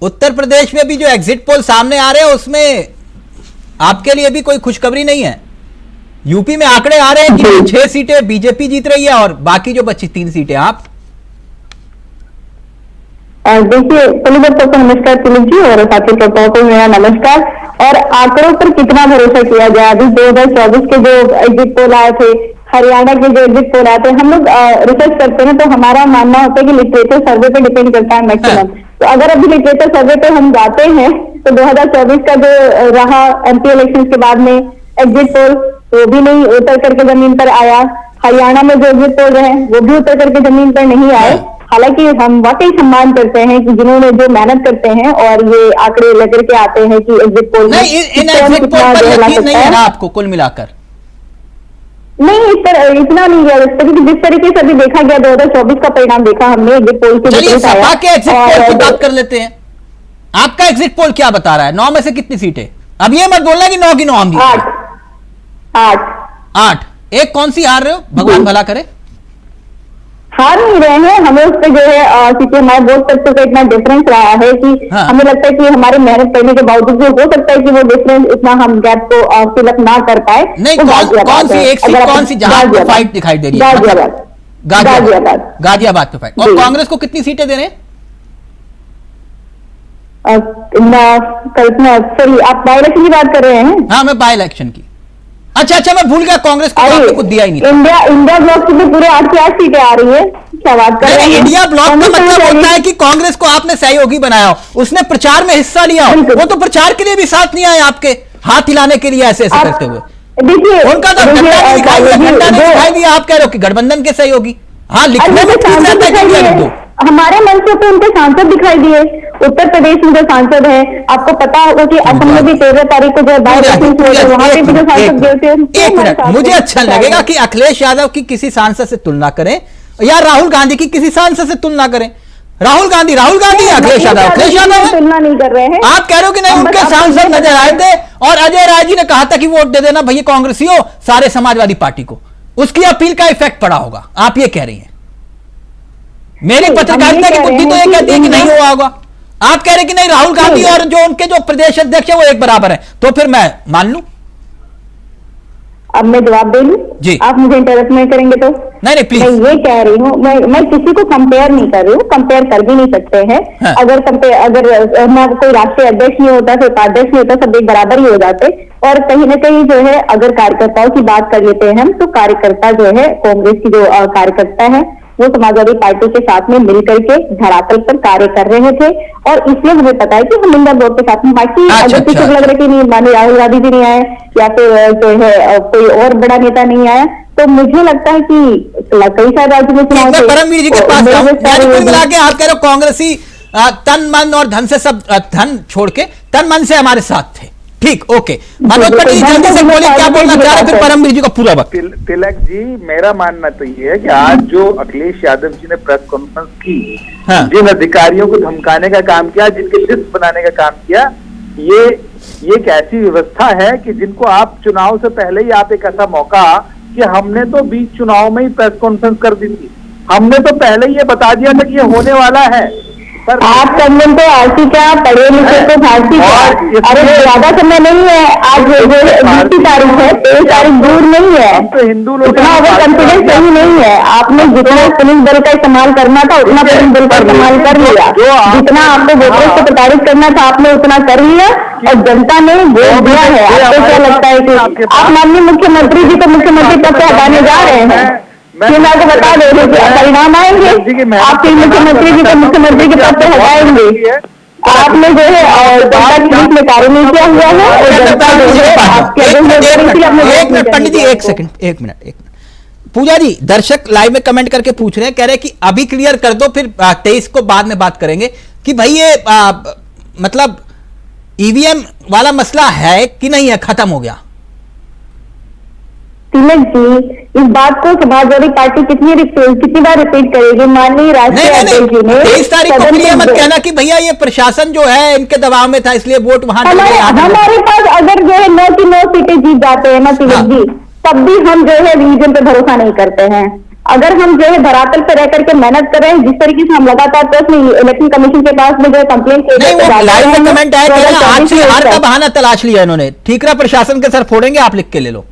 उत्तर प्रदेश में भी जो एग्जिट पोल सामने आ रहे हैं उसमें आपके लिए भी कोई खुशखबरी नहीं है? यूपी में आंकड़े आ रहे हैं कि 6 सीटें बीजेपी जीत रही है और बाकी जो बची 3 सीटें आप। देखिए, पहली बात तो नमस्कार तिलक जी, और साथी श्रोताओं को मेरा नमस्कार। और आंकड़ों पर कितना भरोसा किया जाए? अभी 2024 के जो एग्जिट पोल आए थे, हरियाणा के जो एग्जिट पोल आए थे, हम लोग रिसर्च करते हैं तो हमारा मानना होता है कि लिटरेचर सर्वे पे डिपेंड करता है मैक्सिमम। तो अगर अभी लिटरेचर सर्वे पे हम जाते हैं तो 2024 का जो रहा एमपी इलेक्शन के बाद में एग्जिट पोल, वो भी नहीं उतर करके जमीन पर आया। हरियाणा में जो एग्जिट पोल रहे वो भी उतर करके जमीन पर नहीं आए। हालांकि हम वाकई सम्मान करते हैं कि जिन्होंने जो मेहनत करते हैं और ये आंकड़े लेकर के आते हैं कि एग्जिट पोल में नहीं है ना आपको कुल मिलाकर? नहीं, इतना नहीं है, क्योंकि जिस तरीके से अभी देखा गया 2024 का परिणाम देखा हमने एग्जिट पोल के। चलिए सपा के एग्जिट पोल की बात कर लेते हैं। आपका एग्जिट पोल क्या बता रहा है? 9 में से कितनी सीटें? अब ये मत बोलना कि 9 की 9 हम जीते। 8। एक कौन सी हार रहे हो? भगवान भला करे। हार नहीं रहे हैं, हमें उस पर जो है क्योंकि हमारे वोट तत्व का इतना डिफरेंस रहा है कि हमें लगता है कि हमारे मेहनत करने के बावजूद भी हो सकता है कि वो डिफरेंस इतना हम गैप को फिल अप ना कर पाए। नहीं, कौन सी एक सीट, कौन सी जहां पे फाइट दिखाई दे रही है? गाजियाबाद पे फाइट। और कांग्रेस को कितनी सीटें दे रहे हैं? कल्पना, सॉरी आप बाई इलेक्शन की बात कर रहे हैं? हाँ, मैं बाई इलेक्शन की। अच्छा, मैं भूल गया, कांग्रेस को आपने कुछ दिया ही नहीं। इंडिया ब्लॉक से पूरे 8 की 8 सीटें आ रही है, क्या बात कर रहे हैं? इंडिया ब्लॉक का मतलब होता है कि कांग्रेस को आपने सहयोगी बनाया हो, उसने प्रचार में हिस्सा लिया हो, वो तो प्रचार के लिए भी साथ नहीं आए आपके, हाथ हिलाने के लिए ऐसे करते हुए। देखिए, उनका तो झंडा नहीं दिखाई दिया, आप कह रहे हो कि गठबंधन के सहयोगी। हाँ, लिखने में हमारे मंचों पे उनके सांसद दिखाई दिए। उत्तर प्रदेश में जो सांसद है, आपको पता होगा कि असम में भी 13 तारीख को जो बाई इलेक्शन हुए वहां पे भी जो सांसद गए थे। एक मिनट, मुझे अच्छा लगेगा कि अखिलेश यादव की किसी सांसद से तुलना करें या राहुल गांधी की किसी सांसद से तुलना करें। राहुल गांधी अखिलेश यादव तुलना नहीं कर रहे हैं। आप कह रहे हो कि नहीं, उनके सांसद नजर आए थे और अजय राय जी ने कहा था कि वोट दे देना भैया कांग्रेसी हो सारे समाजवादी पार्टी को, उसकी अपील का इफेक्ट पड़ा होगा, आप ये कह रही हैं। मेरी पत्रकारिता की बुद्धि तो ये कहती है कि नहीं हुआ होगा, आप कह रहे कि नहीं राहुल गांधी और जो उनके जो प्रदेश अध्यक्ष है वो एक बराबर है, तो फिर मैं मान लूं। अब मैं जवाब दे लूं जी, आप मुझे इंटरप्ट नहीं करेंगे तो? नहीं प्लीज। मैं ये कह रही हूँ, मैं किसी को कंपेयर नहीं कर रही हूँ, कंपेयर कर भी नहीं सकते हैं। हाँ। अगर ना कोई राष्ट्रीय अध्यक्ष नहीं होता, कोई उपाध्यक्ष नहीं होता, सब एक बराबर ही हो जाते। और कहीं ना कहीं जो है अगर कार्यकर्ताओं की बात कर लेते हैं हम, तो कार्यकर्ता जो है कांग्रेस की जो कार्यकर्ता है वो समाजवादी पार्टी के साथ में मिलकर के धरातल पर कार्य कर रहे थे, और इसलिए हमें पता है कि हम इंडिया ब्लॉक के साथ में। बाकी अगर किसी को लग रहा है कि नहीं माने राहुल गांधी जी नहीं आए या फिर जो है कोई और बड़ा नेता नहीं आया, तो मुझे लगता है कि कई सारे राज्यों में चुनाव परमवीर जी के पास मिला के आप कह रहे हो कांग्रेसी तन मन और धन से सब धन छोड़ के तन मन से हमारे साथ थे, ठीक, ओके। मनोज पंडित जी जल्दी से बोले क्या बोलना चाह रहे, फिर परमवीर जी का पूरा वक्त। तिलक जी, मेरा मानना तो ये है कि आज जो अखिलेश यादव जी ने प्रेस कॉन्फ्रेंस की, हाँ। जिन अधिकारियों को धमकाने का काम किया, जिनके लिस्ट बनाने का काम किया, ये एक ऐसी व्यवस्था है कि जिनको आप चुनाव से पहले ही आप एक ऐसा मौका कि हमने तो बीच चुनाव में ही प्रेस कॉन्फ्रेंस कर दी थी, हमने तो पहले ही ये बता दिया था कि ये होने वाला है। आप कन्वेंट तो आरती क्या पढ़े लिखे तो फारसी क्या, अरे ज्यादा समय नहीं है, आज 20 तारीख है, 23 तारीख दूर नहीं है, तो हिंदू लोग उतना ओवर कॉन्फिडेंस सही नहीं है। आपने जितना पुलिस बल का इस्तेमाल करना था उतना पुलिस बल का इस्तेमाल कर लिया, जितना आपको वोटर्स को प्रताड़ित करना था आपने उतना कर लिया, और जनता ने वोट दिया है। आपको क्या लगता है कि आप माननीय मुख्यमंत्री जी को मुख्यमंत्री पद से हटाने जा रहे हैं? मैं आपको बता दे रही हूँ परिणाम आएंगे, आप मुख्यमंत्री जी को मुख्यमंत्री के पद से हटाएंगे। आपने जो है जनता के बीच में कार्य नहीं किया हुआ है, और जनता जो है एक मिनट पंडित जी, एक मिनट पूजा जी, दर्शक लाइव में कमेंट करके पूछ रहे हैं, कह रहे हैं कि अभी क्लियर कर दो, फिर 23 को बाद में बात करेंगे कि भाई ये मतलब ईवीएम वाला मसला है कि नहीं है, खत्म हो गया। तिलक जी, इस बात को समाजवादी पार्टी कितनी बार रिपीट करेगी? माननीय राष्ट्रीय अध्यक्ष जी ने 23 तारीख को ये मत कहना कि भैया ये प्रशासन जो है इनके दबाव में था इसलिए वोट वहां हमारे पास अगर जो है 9 की 9 सीटें जीत जाते हैं ना तिलक जी, तब भी हम जो है रिलीजन पे भरोसा नहीं करते हैं। अगर हम जो है धरातल पे रह करके मेहनत कर रहे हैं, जिस तरीके से हम लगातार इलेक्शन कमीशन के पास में जो है कंप्लेंट लाइव में कमेंट आया, आज से हार का बहाना तलाश लिया इन्होंने, ठीकरा प्रशासन के सर फोड़ेंगे, आप लिख के ले लो।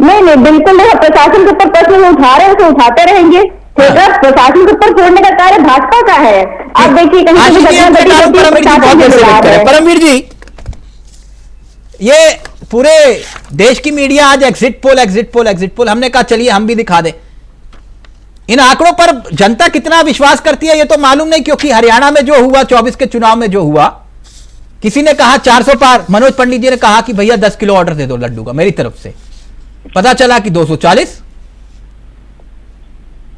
नहीं बिल्कुल नहीं, प्रशासन के ऊपर प्रश्न उठा रहे हैं, उसे उठाते रहेंगे। प्रशासन के ऊपर फोड़ने का कार्य भाजपा का है। आप देखिए परमवीर जी, ये पूरे देश की मीडिया आज एग्जिट पोल, हमने कहा चलिए हम भी दिखा दें। इन आंकड़ों पर जनता कितना विश्वास करती है ये तो मालूम नहीं, क्योंकि हरियाणा में जो हुआ, 24 के चुनाव में जो हुआ, किसी ने कहा 400 पार, मनोज पंडित जी ने कहा कि भैया 10 किलो ऑर्डर दे दो लड्डू का मेरी तरफ से, पता चला कि 240।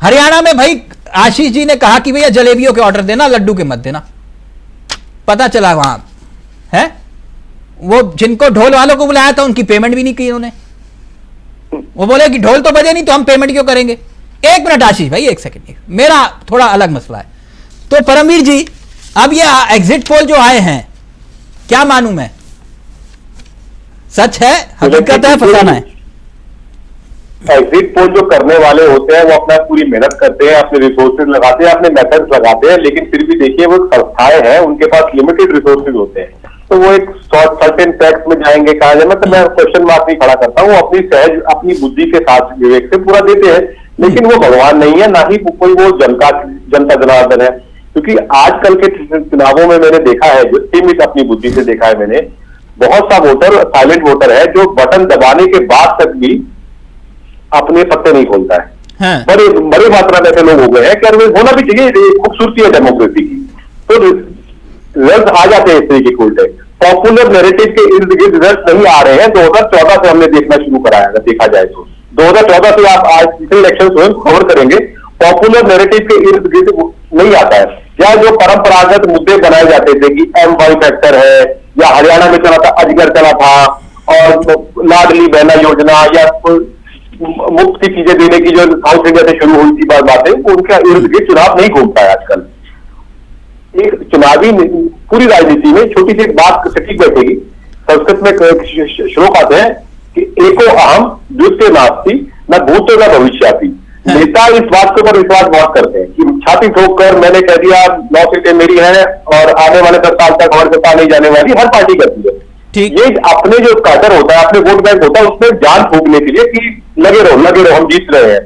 हरियाणा में भाई आशीष जी ने कहा कि भैया जलेबियों के ऑर्डर देना, लड्डू के मत देना, पता चला वहां है वो जिनको ढोल वालों को बुलाया था उनकी पेमेंट भी नहीं की उन्होंने, वो बोले कि ढोल तो बजे नहीं तो हम पेमेंट क्यों करेंगे। एक मिनट आशीष भाई, एक सेकंड, मेरा थोड़ा अलग मसला है। तो परमवीर जी, अब ये एग्जिट पोल जो आए हैं, क्या मानूं मैं, सच है, हकीकत है, फसाना है? एग्जिट पोल जो करने वाले होते हैं वो अपना पूरी मेहनत करते हैं, अपने रिसोर्सेज लगाते हैं, अपने मेथड्स लगाते हैं, लेकिन फिर भी देखिए वो संस्थाएं हैं, उनके पास लिमिटेड रिसोर्सेज होते हैं, तो वो एक सर्टेन फैक्ट में जाएंगे, कहा जाए, मतलब मैं क्वेश्चन मार्क नहीं खड़ा करता हूँ, अपनी सहज अपनी बुद्धि के साथ विवेक से पूरा देते हैं, लेकिन वो भगवान नहीं है, ना ही कोई वो जनता जनार्दन है। क्योंकि आजकल के चुनावों में मैंने देखा है, जो सीमित अपनी बुद्धि से देखा है मैंने, बहुत सा वोटर साइलेंट वोटर है जो बटन दबाने के बाद तक भी अपने पत्ते नहीं खोलता है। हाँ। बड़ी मात्रा में ऐसे लोग हो गए हैं कि होना भी चाहिए, खूबसूरती है डेमोक्रेसी की। तो रिजल्ट आ जाते हैं इस तरीके के उल्टे, पॉपुलर नैरेटिव के इर्द गिर्द रिजल्ट नहीं आ रहे हैं। 2014 से हमने देखना शुरू कराया, अगर देखा जाए तो 2014 से आप आज पिछले इलेक्शन स्वयं कवर करेंगे, पॉपुलर नैरेटिव के इर्द गिर्द नहीं आता है। या जो परंपरागत मुद्दे बनाए जाते थे कि M-Y फैक्टर है, या हरियाणा में चला था अजगर चला था, और लाडली बहना योजना, या मुफ्त की चीजें देने की जो साउथ इंडिया से शुरू हुई थी बातें, उनका इर्द गिर्द चुनाव नहीं घूमता है आजकल। एक चुनावी पूरी राजनीति में छोटी सी बात सटीक बैठेगी। संस्कृत में श्लोक आते हैं कि एको अहम द्वितीय नास्ति, न भूतो न भविष्याति। नेता इस बात के ऊपर विश्वास बहुत करते हैं कि छाती ठोक कर मैंने कह दिया 9 सीटें मेरी हैं और आने वाले 10 साल तक और सत्ता नहीं जाने वाली, हर पार्टी करती है। ये अपने जो काटर होता है, अपने वोट बैंक होता है, उसमें जान फूकने के लिए कि लगे रहो हम जीत रहे हैं।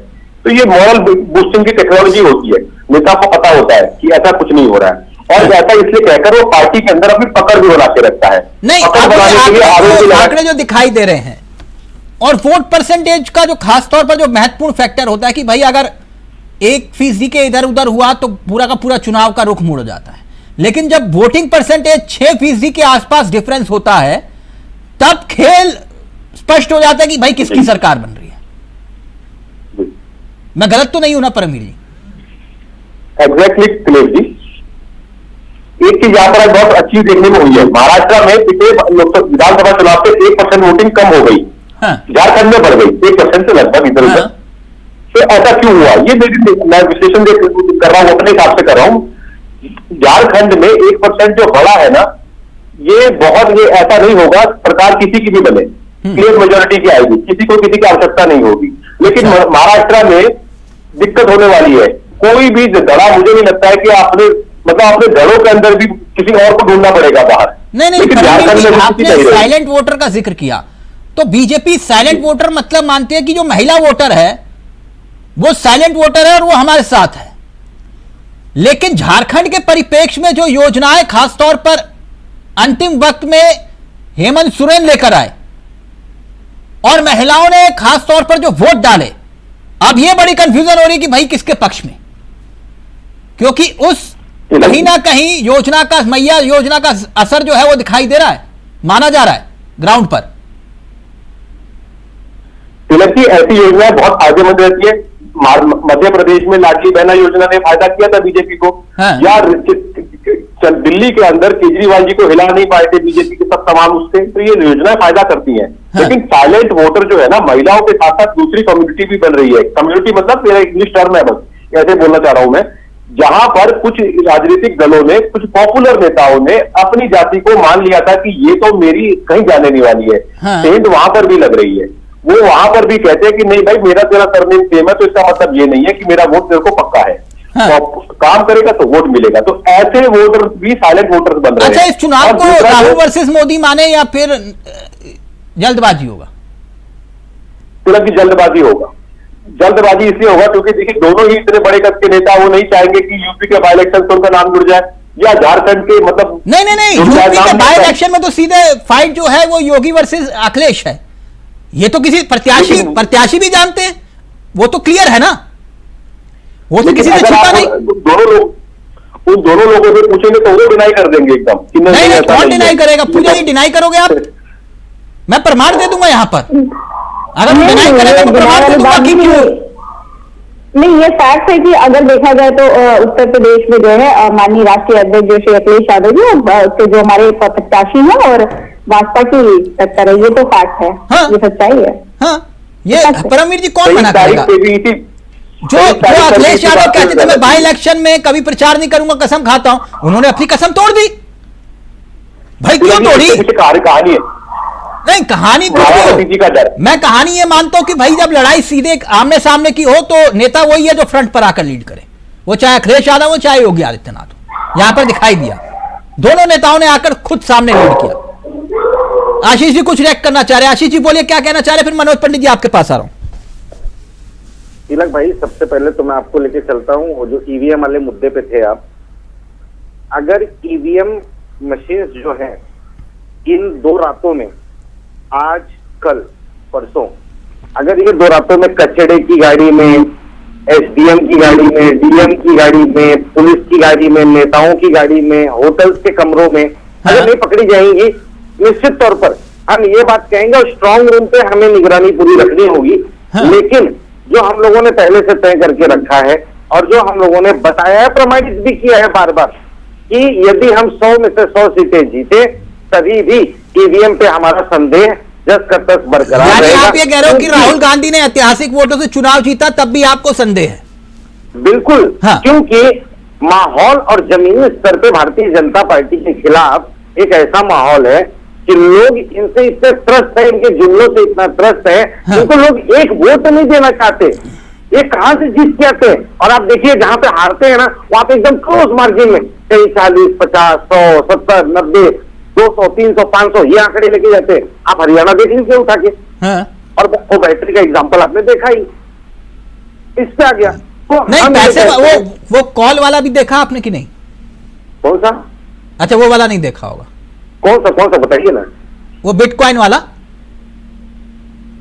तो ये मॉरल बूस्टिंग की टेक्नोलॉजी होती है। नेता को पता होता है कि ऐसा कुछ नहीं हो रहा है, और ऐसा इसलिए कहकर वो पार्टी के अंदर अपनी पकड़ भी बना के रखता है। नहीं, आंकड़े जो दिखाई दे रहे हैं और वोट परसेंटेज का जो खास तौर पर जो महत्वपूर्ण फैक्टर होता है कि भाई अगर 1% के इधर उधर हुआ तो पूरा का पूरा चुनाव का रुख मुड़ जाता है, लेकिन जब वोटिंग परसेंटेज 6% के आसपास डिफरेंस होता है तब खेल स्पष्ट हो जाता है कि भाई किसकी सरकार बन रही है। मैं गलत तो नहीं हूं ना परमवीर जी? एग्जैक्टली दिनेश जी, एक चीज यहाँ पर बहुत अच्छी देखने में हुई है। महाराष्ट्र में पिछले विधानसभा चुनाव से 1% वोटिंग कम हो गई, झारखंड में बढ़ गई 1% से लगभग इधर उधर। तो ऐसा क्यों हुआ, ये मैं विश्लेषण कर रहा हूं, अपने हिसाब से कर रहा हूं। झारखंड में 1% जो बढ़ा है ना, ये ऐसा नहीं होगा सरकार किसी की भी बने, क्लियर मेजोरिटी की आएगी, किसी को किसी की आवश्यकता नहीं होगी। लेकिन महाराष्ट्र में दिक्कत होने वाली है। कोई भी धड़ा, मुझे नहीं लगता है कि अपने धड़ों के अंदर भी किसी और को ढूंढना पड़ेगा बाहर। नहीं, आपने साइलेंट वोटर का जिक्र किया, तो बीजेपी साइलेंट वोटर मतलब मानती है कि जो महिला वोटर है वो साइलेंट वोटर है और वो हमारे साथ है। लेकिन झारखंड के परिप्रेक्ष्य में जो योजनाएं खासतौर पर अंतिम वक्त में हेमंत सोरेन लेकर आए और महिलाओं ने खासतौर पर जो वोट डाले, अब यह बड़ी कंफ्यूजन हो रही कि भाई किसके पक्ष में, क्योंकि उस कहीं ना कहीं योजना का मैया योजना का असर जो है वो दिखाई दे रहा है, माना जा रहा है ग्राउंड पर। तिलक जी, ऐसी योजनाएं बहुत फायदेमंद रहती है। मध्य प्रदेश में लाडली बहना योजना ने फायदा किया था बीजेपी को। या दिल्ली के अंदर केजरीवाल जी को हिला नहीं पाए थे बीजेपी के सब तमाम उससे, तो ये योजनाएं फायदा करती हैं। लेकिन साइलेंट वोटर जो है ना, महिलाओं के साथ साथ दूसरी कम्युनिटी भी बन रही है। कम्युनिटी मतलब मेरा इंग्लिश टर्म है, बस ऐसे बोलना चाह रहा हूं मैं। जहां पर कुछ राजनीतिक दलों ने, कुछ पॉपुलर नेताओं ने अपनी जाति को मान लिया था कि ये तो मेरी कहीं जाने नहीं वाली है, सेंध वहां पर भी लग रही है। वो वहां पर भी कहते हैं कि नहीं भाई, मेरा तेरा सरनेम सेम है, तो इसका मतलब ये नहीं है कि मेरा वोट तेरे को पक्का है। तो काम करेगा तो वोट मिलेगा। तो ऐसे वोटर भी साइलेंट वोटर्स बन रहे हैं। अच्छा, इस चुनाव को राहुल वर्सेस मोदी माने या फिर जल्दबाजी होगा? तिलक की जल्दबाजी होगा। जल्दबाजी इसलिए होगा क्योंकि देखिए, दोनों ही इतने बड़े कद के नेता, वो नहीं चाहेंगे कि यूपी के बाई इलेक्शन से उनका नाम जुड़ जाए, या झारखंड के मतलब नहीं, यूपी के बाई इलेक्शन में तो सीधे फाइट जो है वो योगी वर्सेस अखिलेश है। ये तो किसी प्रत्याशी भी जानते हैं, वो तो क्लियर है ना, वो तो किसी से छिपा नहीं। उन दोनों लोगों से पूछेंगे तो वो डिनाई कर देंगे एकदम। नहीं, कौन डिनाई करेगा? पूजा जी डिनाई करोगे आप? मैं प्रमाण दे दूंगा यहाँ पर, अगर डिनाई करेगा तो प्रमाण दे दूंगा कि क्यों नहीं। ये फैक्ट है कि अगर देखा जाए तो उत्तर प्रदेश में जो है माननीय राष्ट्रीय अध्यक्ष जो श्री अखिलेश यादव जी जो हमारे प्रत्याशी हैं और भाजपा की टक्कर है, ये तो फैक्ट है। हाँ, ये सच्चाई है। हाँ, ये परमवीर जी कौन मना करेगा? जो अखिलेश यादव कहते थे मैं बाई इलेक्शन में कभी प्रचार नहीं करूंगा, कसम खाता हूं, उन्होंने अपनी कसम तोड़ दी। भाई क्यों तोड़ी? कहानी है नहीं, कहानी मैं कहानी ये मानता हूं कि भाई जब लड़ाई सीधे आमने सामने की हो तो नेता वही है जो फ्रंट पर आकर लीड करे, वो चाहे अखिलेश यादव हो चाहे योगी आदित्यनाथ हो। यहां पर दिखाई दिया दोनों नेताओं ने आकर खुद सामने लीड किया। आशीष जी कुछ रिएक्ट करना चाह रहे हैं? आशीष जी बोलिए, क्या कहना चाह रहे हैं? फिर मनोज पंडित जी आपके पास आ रहा हूं। तिलक भाई, सबसे पहले तो मैं आपको लेके चलता हूँ, वो जो ईवीएम वाले मुद्दे पे थे आप, अगर ईवीएम मशीन जो है इन 2 रातों में, आज कल परसों, अगर ये 2 रातों में कचड़े की गाड़ी में, एसडीएम की गाड़ी में, डीएम की गाड़ी में, पुलिस की गाड़ी में, नेताओं की गाड़ी में, होटल्स के कमरों में अगर नहीं पकड़ी जाएंगी, निश्चित तौर पर हम ये बात कहेंगे और स्ट्रांग रूम पे हमें निगरानी पूरी रखनी होगी। लेकिन जो हम लोगों ने पहले से तय करके रखा है और जो हम लोगों ने बताया है, प्रमाणित भी किया है बार बार, कि यदि हम 100 में से 100 सीटें जीते तभी भी ईवीएम पे हमारा संदेह जस का तक बरकरार रहेगा। आप ये कह रहे हो कि राहुल गांधी ने ऐतिहासिक वोटों से चुनाव जीता तब भी आपको संदेह है? बिल्कुल, क्योंकि माहौल और जमीनी स्तर पे भारतीय जनता पार्टी के खिलाफ एक ऐसा माहौल है कि लोग इनसे इतने त्रस्त है, इनके जुमलों से इतना त्रस्त है, उनको लोग एक वोट नहीं देना चाहते। ये कहां से जीत के आते हैं? और आप देखिए जहां पे हारते हैं ना, वहां पे एकदम क्लोज मार्जिन में कई 40, 50, 100, 70, 90, 200, 300, 500 ये आंकड़े लेके जाते हैं। आप हरियाणा देख लीजिए उठा के, और वो बैटरी का एग्जाम्पल आपने देखा ही, इस पे आ गया। तो नहीं, पैसे वो कॉल वाला भी देखा आपने कि नहीं? कौन सा? अच्छा, वो वाला नहीं देखा होगा। कौन सा बताइए ना। वो बिटकॉइन वाला,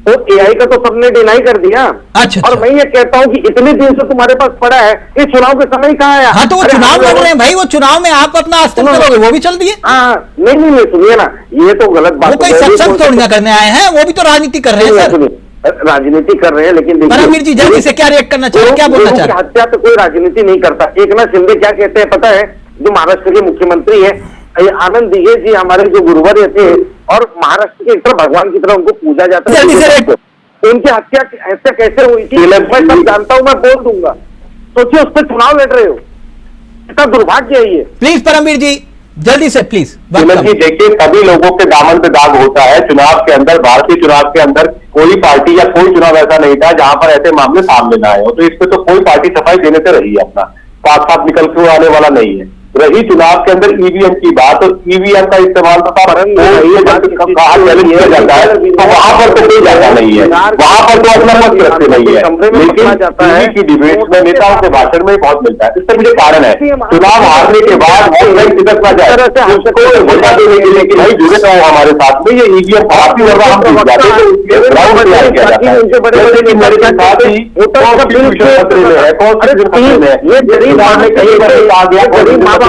तो एआई का तो सबने डिनाई कर दिया। अच्छा, और मैं ये कहता हूं कि इतने दिन से तुम्हारे पास पड़ा है, ये चुनाव के समय कहाँ आया? हाँ, तो वो चुनाव लड़ रहे हैं भाई, वो चुनाव में आप अपना अस्त्र करोगे, वो भी चल दिए। हाँ, नहीं सुनिए ना, ये तो गलत बात है। वो कोई सत्संग थोड़ी ना करने आए हैं, वो भी तो राजनीति कर रहे हैं सर। राजनीति कर रहे हैं, लेकिन परमवीर जी जल्दी से क्या रिएक्ट करना चाहिए, क्या बोलना चाहिए? हत्या तो कोई राजनीति नहीं करता। एकनाथ शिंदे क्या कहते हैं पता है? जो महाराष्ट्र के मुख्यमंत्री है, आनंद दिघे जी हमारे जो गुरुवर्य थे, और महाराष्ट्र के एक तरह भगवान की तरह उनको पूजा जाता है, उनकी हत्या कैसे हुई थी मैं सब जानता हूं, मैं बोल दूंगा। सोचिए उस पर चुनाव लड़ रहे हो, इतना दुर्भाग्य है ये। प्लीज परमवीर जी जल्दी से प्लीज। जी देखिए, सभी लोगों के दामन पे दाग होता है चुनाव के अंदर। भारतीय चुनाव के अंदर कोई पार्टी या कोई चुनाव ऐसा नहीं था जहां पर ऐसे मामले सामने ना आए हो। तो इस पे तो कोई पार्टी सफाई देने से रही है, अपना साफ साफ निकल के आने वाला नहीं है। रही चुनाव के अंदर ईवीएम की बात, तो ईवीएम का इस्तेमाल तो कहा चैलेंज किया जाता है, तो वहां पर तो कोई जाता नहीं है, वहां पर तो अपना मत रखते नहीं है। लेकिन टीवी की डिबेट में नेताओं के भाषण में बहुत मिलता है। इसका मुझे कारण है, चुनाव हारने के बाद सिदक ना जाए, उसको वोटा देने के लिए कि भाई जुड़े रहो हमारे साथ में, ये ईवीएम काफी ज्यादा हम जीत जाते हैं, ग्राउंड तैयार किया जाता है। मेरे साथ ही खतरे में है, कौन सी खतरे में है, ये गरीब आ गया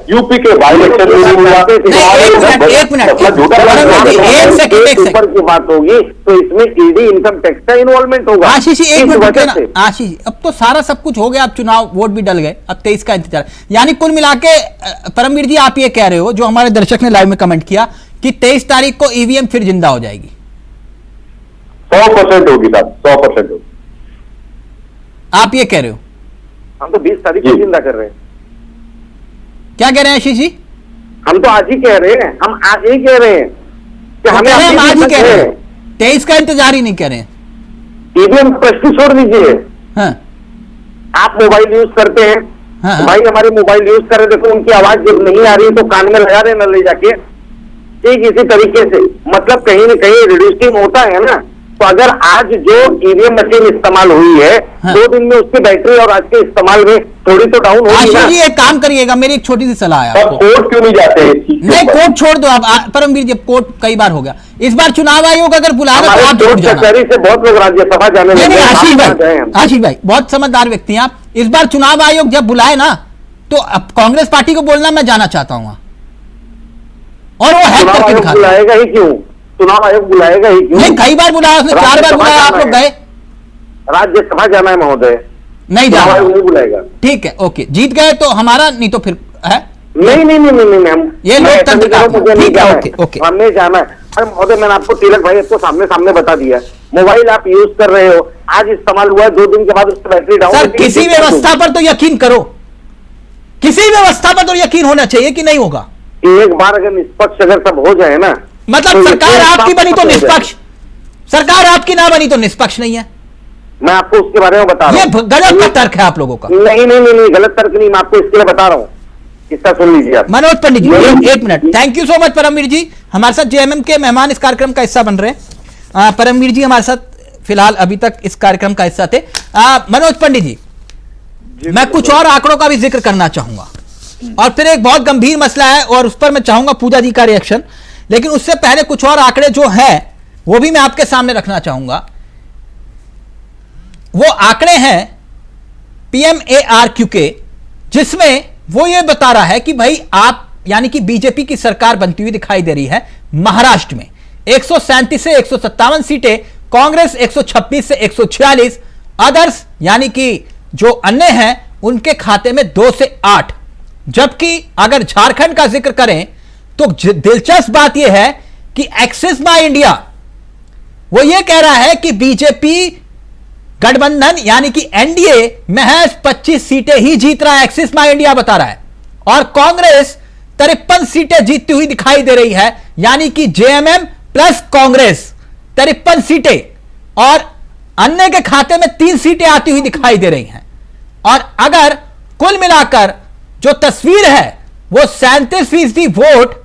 यूपी के बाई इलेक्शन में नहीं हुआ। एक मिनट की बात होगी तो इसमें ईडी इनकम टैक्स का इन्वॉल्वमेंट होगा। आशीष जी एक मिनट, आशीष अब तो सारा सब कुछ हो गया, अब चुनाव वोट भी डल गए, अब 23 का इंतजार। यानी कुल मिला के परमवीर जी आप ये कह रहे हो, जो हमारे दर्शक ने लाइव में कमेंट किया, कि 23 तारीख को ईवीएम फिर जिंदा हो जाएगी। 100% होगी साहब, 100% होगी। आप ये कह रहे हो? हम तो 20 तारीख को जिंदा कर रहे हैं। क्या कह रहे हैं आशीष जी? हम तो आज ही कह रहे हैं, हम आज ही कह रहे हैं कि हमें आज ही कह रहे हैं, 23 का इंतजार ही नहीं कर रहे हैं। ईवीएम प्रश्न छोड़ दीजिए। हाँ। आप मोबाइल यूज करते हैं? हाँ। भाई हमारे मोबाइल यूज कर रहे, देखो उनकी आवाज जब नहीं आ रही तो कान में लगा रहे न ले जाके, ठीक इसी तरीके से मतलब कहीं न कहीं रिड्यूसिंग होता है ना। तो अगर आज जो ईवीएम मशीन इस्तेमाल हुई है, 2 दिन में उसकी बैटरी और आज के इस्तेमाल में थोड़ी तो डाउन होगी ना। जी एक काम करिएगा, मेरी एक छोटी सी सलाह है आपको। कोर्ट क्यों नहीं जाते? नहीं, कोर्ट छोड़ दो आप परमवीर जी, कोर्ट कई बार हो गया। इस बार चुनाव आयोग अगर बुला रहा तो आप छोड़ जाना। से बहुत लोग राज्यसभा जाने लगे। आशीष भाई बहुत समझदार व्यक्ति हैं आप। इस बार चुनाव आयोग जब बुलाए ना, तो अब कांग्रेस पार्टी को बोलना मैं जाना चाहता हूँ, और वो हैक करके दिखा बुलाएगा ही क्यों? चुनाव आयोग बुलाएगा ही क्यों? नहीं, कई बार बुलाया उसने, 4 बार बुलाया, आप लोग गए? राज्यसभा जाना है महोदय, नहीं जाना, नहीं बुलाएगा। ठीक है, ओके, जीत गए तो हमारा, नहीं तो फिर है नहीं, हम ये लोकतंत्र का, ठीक है, ओके ओके, हमें जाना है। अरे महोदय मैंने आपको तिलक भाई इसको सामने बता दिया, मोबाइल आप यूज कर रहे हो, आज इस्तेमाल हुआ, 2 दिन के बाद उसकी बैटरी डाउन। सर किसी व्यवस्था पर तो यकीन करो, किसी व्यवस्था पर तो यकीन होना चाहिए कि नहीं होगा। एक बार अगर निष्पक्ष अगर सब हो जाए ना, मतलब तो सरकार आपकी बनी तो निष्पक्ष, सरकार आपकी ना बनी तो निष्पक्ष नहीं है। मैं आपको उसके बारे में बता रहा हूं। ये गलत का तर्क है आप लोगों का। नहीं, गलत तर्क नहीं, मैं आपको इसके लिए बता रहा हूं, इसका सुन लीजिए आप। मनोज पंडित जी एक minute, thank you so much Paramvir ji, हमारे साथ जेएमएम के मेहमान इस कार्यक्रम का हिस्सा बन रहे हैं। परमवीर जी हमारे साथ फिलहाल अभी तक इस कार्यक्रम का हिस्सा थे। मनोज पंडित जी, मैं कुछ और आंकड़ों का भी जिक्र करना चाहूंगा और फिर एक बहुत गंभीर मसला है और उस पर मैं चाहूंगा पूजा जी का रिएक्शन, लेकिन उससे पहले कुछ और आंकड़े जो हैं वो भी मैं आपके सामने रखना चाहूंगा। वो आंकड़े हैं PMARQ के, जिसमें वो ये बता रहा है कि भाई आप यानी कि बीजेपी की सरकार बनती हुई दिखाई दे रही है महाराष्ट्र में 137 से 157 सीटें, कांग्रेस 126 से 146, अदर्स यानी कि जो अन्य हैं उनके खाते में 2 से 8। जबकि अगर झारखंड का जिक्र करें तो दिलचस्प बात यह है कि एक्सिस माई इंडिया वो ये कह रहा है कि बीजेपी गठबंधन यानी कि एनडीए महज 25 सीटें ही जीत रहा है, एक्सिस माई इंडिया बता रहा है, और कांग्रेस 53 सीटें जीतती हुई दिखाई दे रही है, यानी कि जेएमएम प्लस कांग्रेस 53 सीटें और अन्य के खाते में 3 सीटें आती हुई दिखाई दे रही हैं। और अगर कुल मिलाकर जो तस्वीर है वो 37% वोट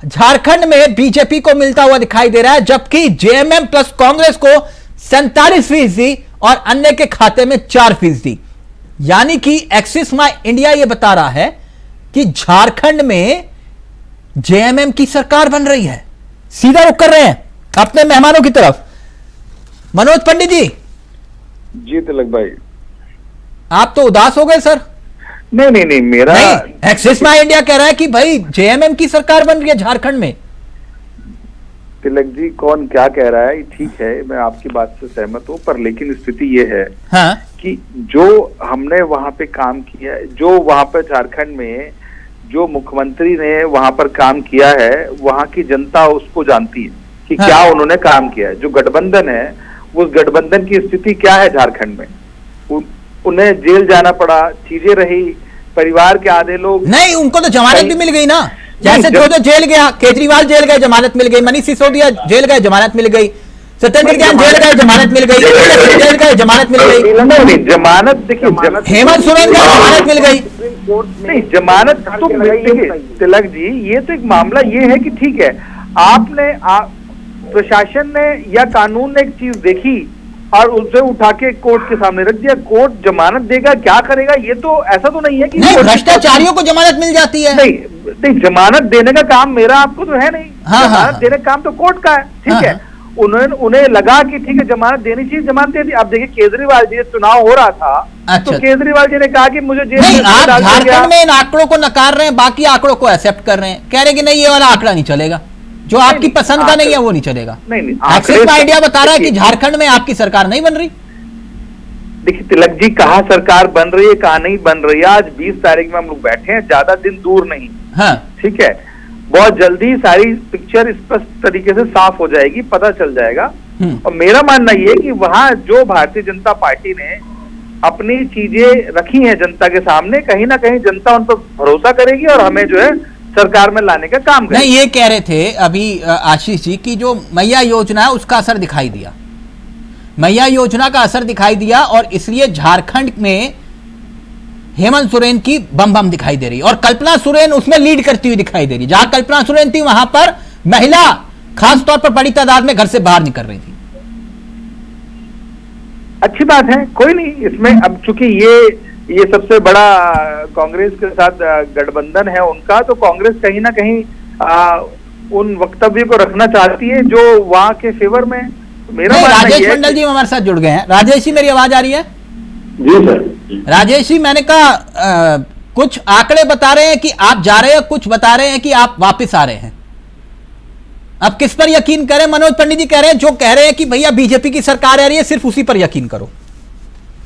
झारखंड में बीजेपी को मिलता हुआ दिखाई दे रहा है, जबकि जेएमएम प्लस कांग्रेस को 47% और अन्य के खाते में 4%। यानी कि एक्सिस माई इंडिया यह बता रहा है कि झारखंड में जेएमएम की सरकार बन रही है। सीधा रुख कर रहे हैं अपने मेहमानों की तरफ। मनोज पंडित जी। जी तिलक भाई, आप तो उदास हो गए सर। नहीं मेरा एक्सिस माई इंडिया कह रहा है कि भाई जेएमएम की सरकार बन रही है झारखंड में। तिलक जी कौन क्या कह रहा है ठीक है, मैं आपकी बात से सहमत हूँ, पर लेकिन स्थिति ये है हाँ? कि जो हमने वहां पे काम किया, जो वहां पर झारखंड में जो मुख्यमंत्री ने वहां पर काम किया है, वहां की जनता उसको जानती है कि हाँ? क्या उन्होंने काम किया है। जो गठबंधन है उस गठबंधन की स्थिति क्या है झारखंड में, उन्हें जेल जाना पड़ा, चीजें रही, परिवार के आधे लोग नहीं, उनको तो जमानत भी मिल गई ना, जैसे जो जेल गया, केजरीवाल जेल गए जमानत मिल गई, मनीष सिसोदिया जेल गए जमानत मिल गई, सत्येंद्र जैन जेल गए जमानत मिल गई, जेल गए जमानत मिल गई, जमानत देखिए हेमंत सोरेन गए जमानत मिल गई। नहीं जमानत तो देखिए तिलक जी, ये तो एक मामला ये है कि ठीक है आपने प्रशासन ने या कानून ने एक चीज देखी और उसे उठा के कोर्ट के सामने रख दिया, कोर्ट जमानत देगा क्या करेगा, ये तो ऐसा तो नहीं है कि भ्रष्टाचारियों को जमानत मिल जाती है। नहीं जमानत देने का काम मेरा आपको तो है नहीं, जमानत देने का काम तो कोर्ट का है, ठीक है। उन्हें लगा कि ठीक है जमानत देनी चाहिए, जमानत दे दी। अब देखिए केजरीवाल जी चुनाव हो रहा था, तो केजरीवाल जी ने कहा कि मुझे जेल में आप झारखंड में इन आंकड़ों को नकार रहे हैं, बाकी आंकड़ों को एक्सेप्ट कर रहे हैं, कह रहे हैं कि नहीं ये वाला आंकड़ा नहीं चलेगा, जो आपकी पसंद का नहीं है वो नहीं चलेगा। नहीं एक्सिस माई इंडिया बता रहा है कि झारखंड में आपकी सरकार नहीं बन रही। देखिए तिलक जी कहाँ सरकार बन रही है कहाँ नहीं बन रही है, आज 20 तारीख में हम लोग बैठे हैं, ज्यादा दिन दूर नहीं, हाँ ठीक है, बहुत जल्दी सारी पिक्चर स्पष्ट तरीके से साफ हो जाएगी, पता चल जाएगा। और मेरा मानना ये कि वहां जो भारतीय जनता पार्टी ने अपनी चीजें रखी हैं जनता के सामने, कहीं ना कहीं जनता उन पर भरोसा करेगी और हमें जो है सरकार में लाने का काम करेगी। नहीं ये कह रहे थे अभी आशीष जी की जो मैया योजना है उसका असर दिखाई दिया, मैया योजना का असर दिखाई दिया और इसलिए झारखंड में हेमंत सोरेन की बम बम दिखाई दे रही और कल्पना सोरेन उसमें लीड करती हुई दिखाई दे रही। जहां कल्पना सोरेन थी वहां पर महिला खास तौर पर बड़ी तादाद में घर से बाहर निकल रही थी। अच्छी बात है, कोई नहीं इसमें, अब चूंकि ये सबसे बड़ा कांग्रेस के साथ गठबंधन है उनका, तो कांग्रेस कहीं ना कहीं उन वक्तव्य को रखना चाहती है जो वहां के फेवर में। मेरा राजेश मंडल जी हमारे साथ जुड़ गए हैं। राजेश जी मेरी आवाज आ रही है? जी सर। राजेश जी मैंने कहा कुछ आंकड़े बता रहे हैं कि आप जा रहे हैं, कुछ बता रहे हैं कि आप वापस आ रहे हैं, अब किस पर यकीन करें? मनोज पंडित जी कह रहे हैं जो कह रहे हैं कि भैया बीजेपी की सरकार आ रही है सिर्फ उसी पर यकीन करो।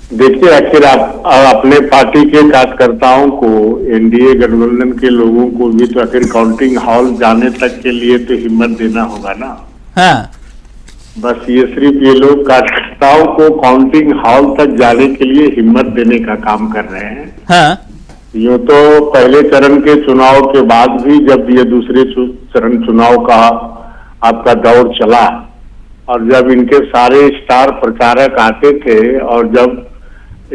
देखिए आखिर आप अपने पार्टी के कार्यकर्ताओं को, एनडीए गठबंधन के लोगों को भी तो आखिर काउंटिंग हॉल जाने तक के लिए तो हिम्मत देना होगा ना। हाँ बस ये सिर्फ ये लोग कार्यकर्ताओं को काउंटिंग हॉल तक जाने के लिए हिम्मत देने का काम कर रहे हैं। हाँ यूँ तो पहले चरण के चुनाव के बाद भी जब ये दूसरे चरण चुनाव का आपका दौर चला और जब इनके सारे स्टार प्रचारक आते थे और जब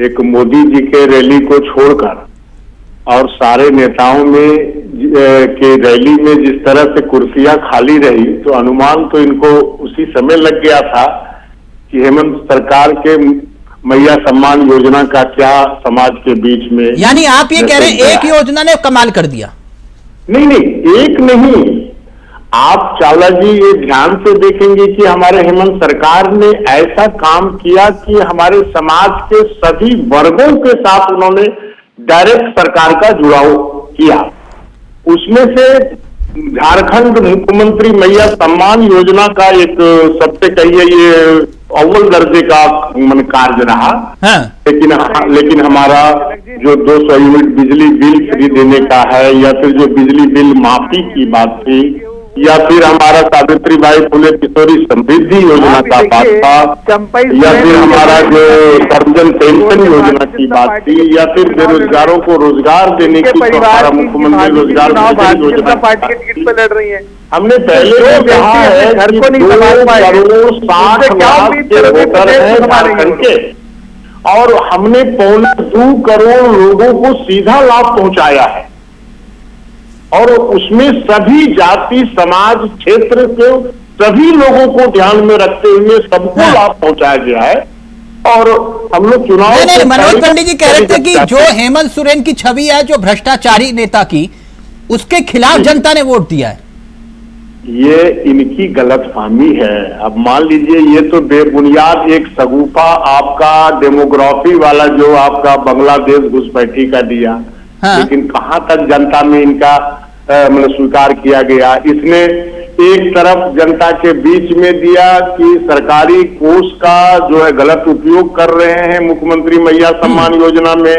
एक मोदी जी के रैली को छोड़कर और सारे नेताओं में के रैली में जिस तरह से कुर्सियां खाली रही, तो अनुमान तो इनको उसी समय लग गया था कि हेमंत सरकार के मैया सम्मान योजना का क्या समाज के बीच में, यानी आप ये कह रहे हैं एक योजना ने कमाल कर दिया? नहीं, एक नहीं, आप चावला जी ये ध्यान से देखेंगे कि हमारे हेमंत सरकार ने ऐसा काम किया कि हमारे समाज के सभी वर्गों के साथ उन्होंने डायरेक्ट सरकार का जुड़ाव किया। उसमें से झारखंड मुख्यमंत्री मैया सम्मान योजना का एक सबसे कहिए ये अव्वल दर्जे का कार्य रहा। हाँ। लेकिन हमारा जो 200 यूनिट बिजली बिल फ्री देने का है, या फिर जो बिजली बिल माफी की बात थी, या फिर हमारा सावित्रीबाई फुले किशोरी समृद्धि योजना का बात था, या फिर हमारा जो सर्वजन पेंशन योजना की बात थी, या फिर बेरोजगारों को रोजगार देने की हमारा मुख्यमंत्री रोजगार योजना लड़ रही है। हमने पहले कहा है कि 2 करोड़ 60 लाख के वोटर हैं झारखंड के, और हमने 2 करोड़ लोगों को सीधा लाभ पहुंचाया है, और उसमें सभी जाति समाज क्षेत्र के सभी लोगों को ध्यान में रखते हुए सबको लाभ पहुंचाया गया है। और हम लोग चुनाव नहीं, मनोज पंडित जी कह रहे थे कि जो हेमंत सोरेन की छवि है जो भ्रष्टाचारी नेता की, उसके खिलाफ जनता ने वोट दिया है। ये इनकी गलतफहमी है। अब मान लीजिए ये तो बेबुनियाद एक सगुफा आपका डेमोग्राफी वाला जो आपका बांग्लादेश घुसपैठी का दिया। हाँ। लेकिन कहां तक जनता में इनका मतलब स्वीकार किया गया। इसने एक तरफ जनता के बीच में दिया कि सरकारी कोष का जो है गलत उपयोग कर रहे हैं मुख्यमंत्री मैया सम्मान योजना में,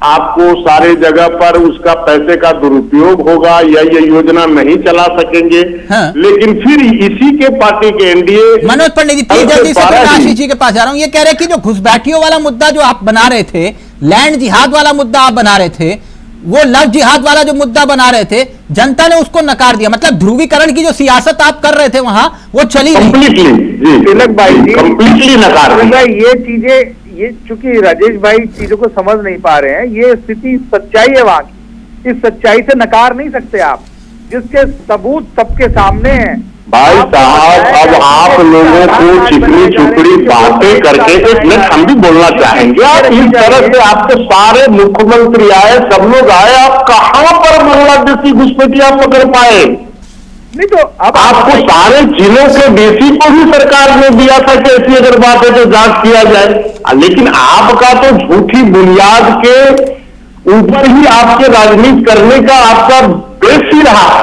आपको सारे जगह पर उसका पैसे का दुरुपयोग होगा या ये योजना नहीं चला सकेंगे। हाँ। लेकिन फिर इसी के पार्टी के एनडीए। मनोज पंडित जी प्लीज जल्दी से आशीष जी के पास जा रहा हूं। ये कह रहे कि जो घुसपैठियों वाला मुद्दा जो आप बना रहे थे, लैंड जिहाद वाला मुद्दा आप बना रहे थे, वो लव जिहाद वाला जो मुद्दा बना रहे थे, जनता ने उसको नकार दिया। मतलब ध्रुवीकरण की जो सियासत आप कर रहे थे वहां, वो चली नहीं। तिलक भाई जी कंप्लीटली नकार दिया। ये चीजें, ये चूंकि राजेश भाई चीजों को समझ नहीं पा रहे हैं, ये स्थिति सच्चाई है वहां की। इस सच्चाई से नकार नहीं सकते आप, जिसके सबूत सबके सामने हैं। भाई साहब, अब आप लोगों को चिकनी चुपड़ी बातें करके, एक मिनट हम भी बोलना चाहेंगे। आप इस तरह से आपके सारे मुख्यमंत्री आए, सब लोग आए, आप कहां पर बांग्लादेशी घुसपैठी आप पकड़ पाए? नहीं तो अब आपको सारे जिलों के डीसी को भी सरकार ने दिया था कि ऐसी अगर बात है तो जांच किया जाए। लेकिन आपका तो झूठी बुनियाद के ऊपर ही आपके राजनीति करने का आपका बेस ही रहा है।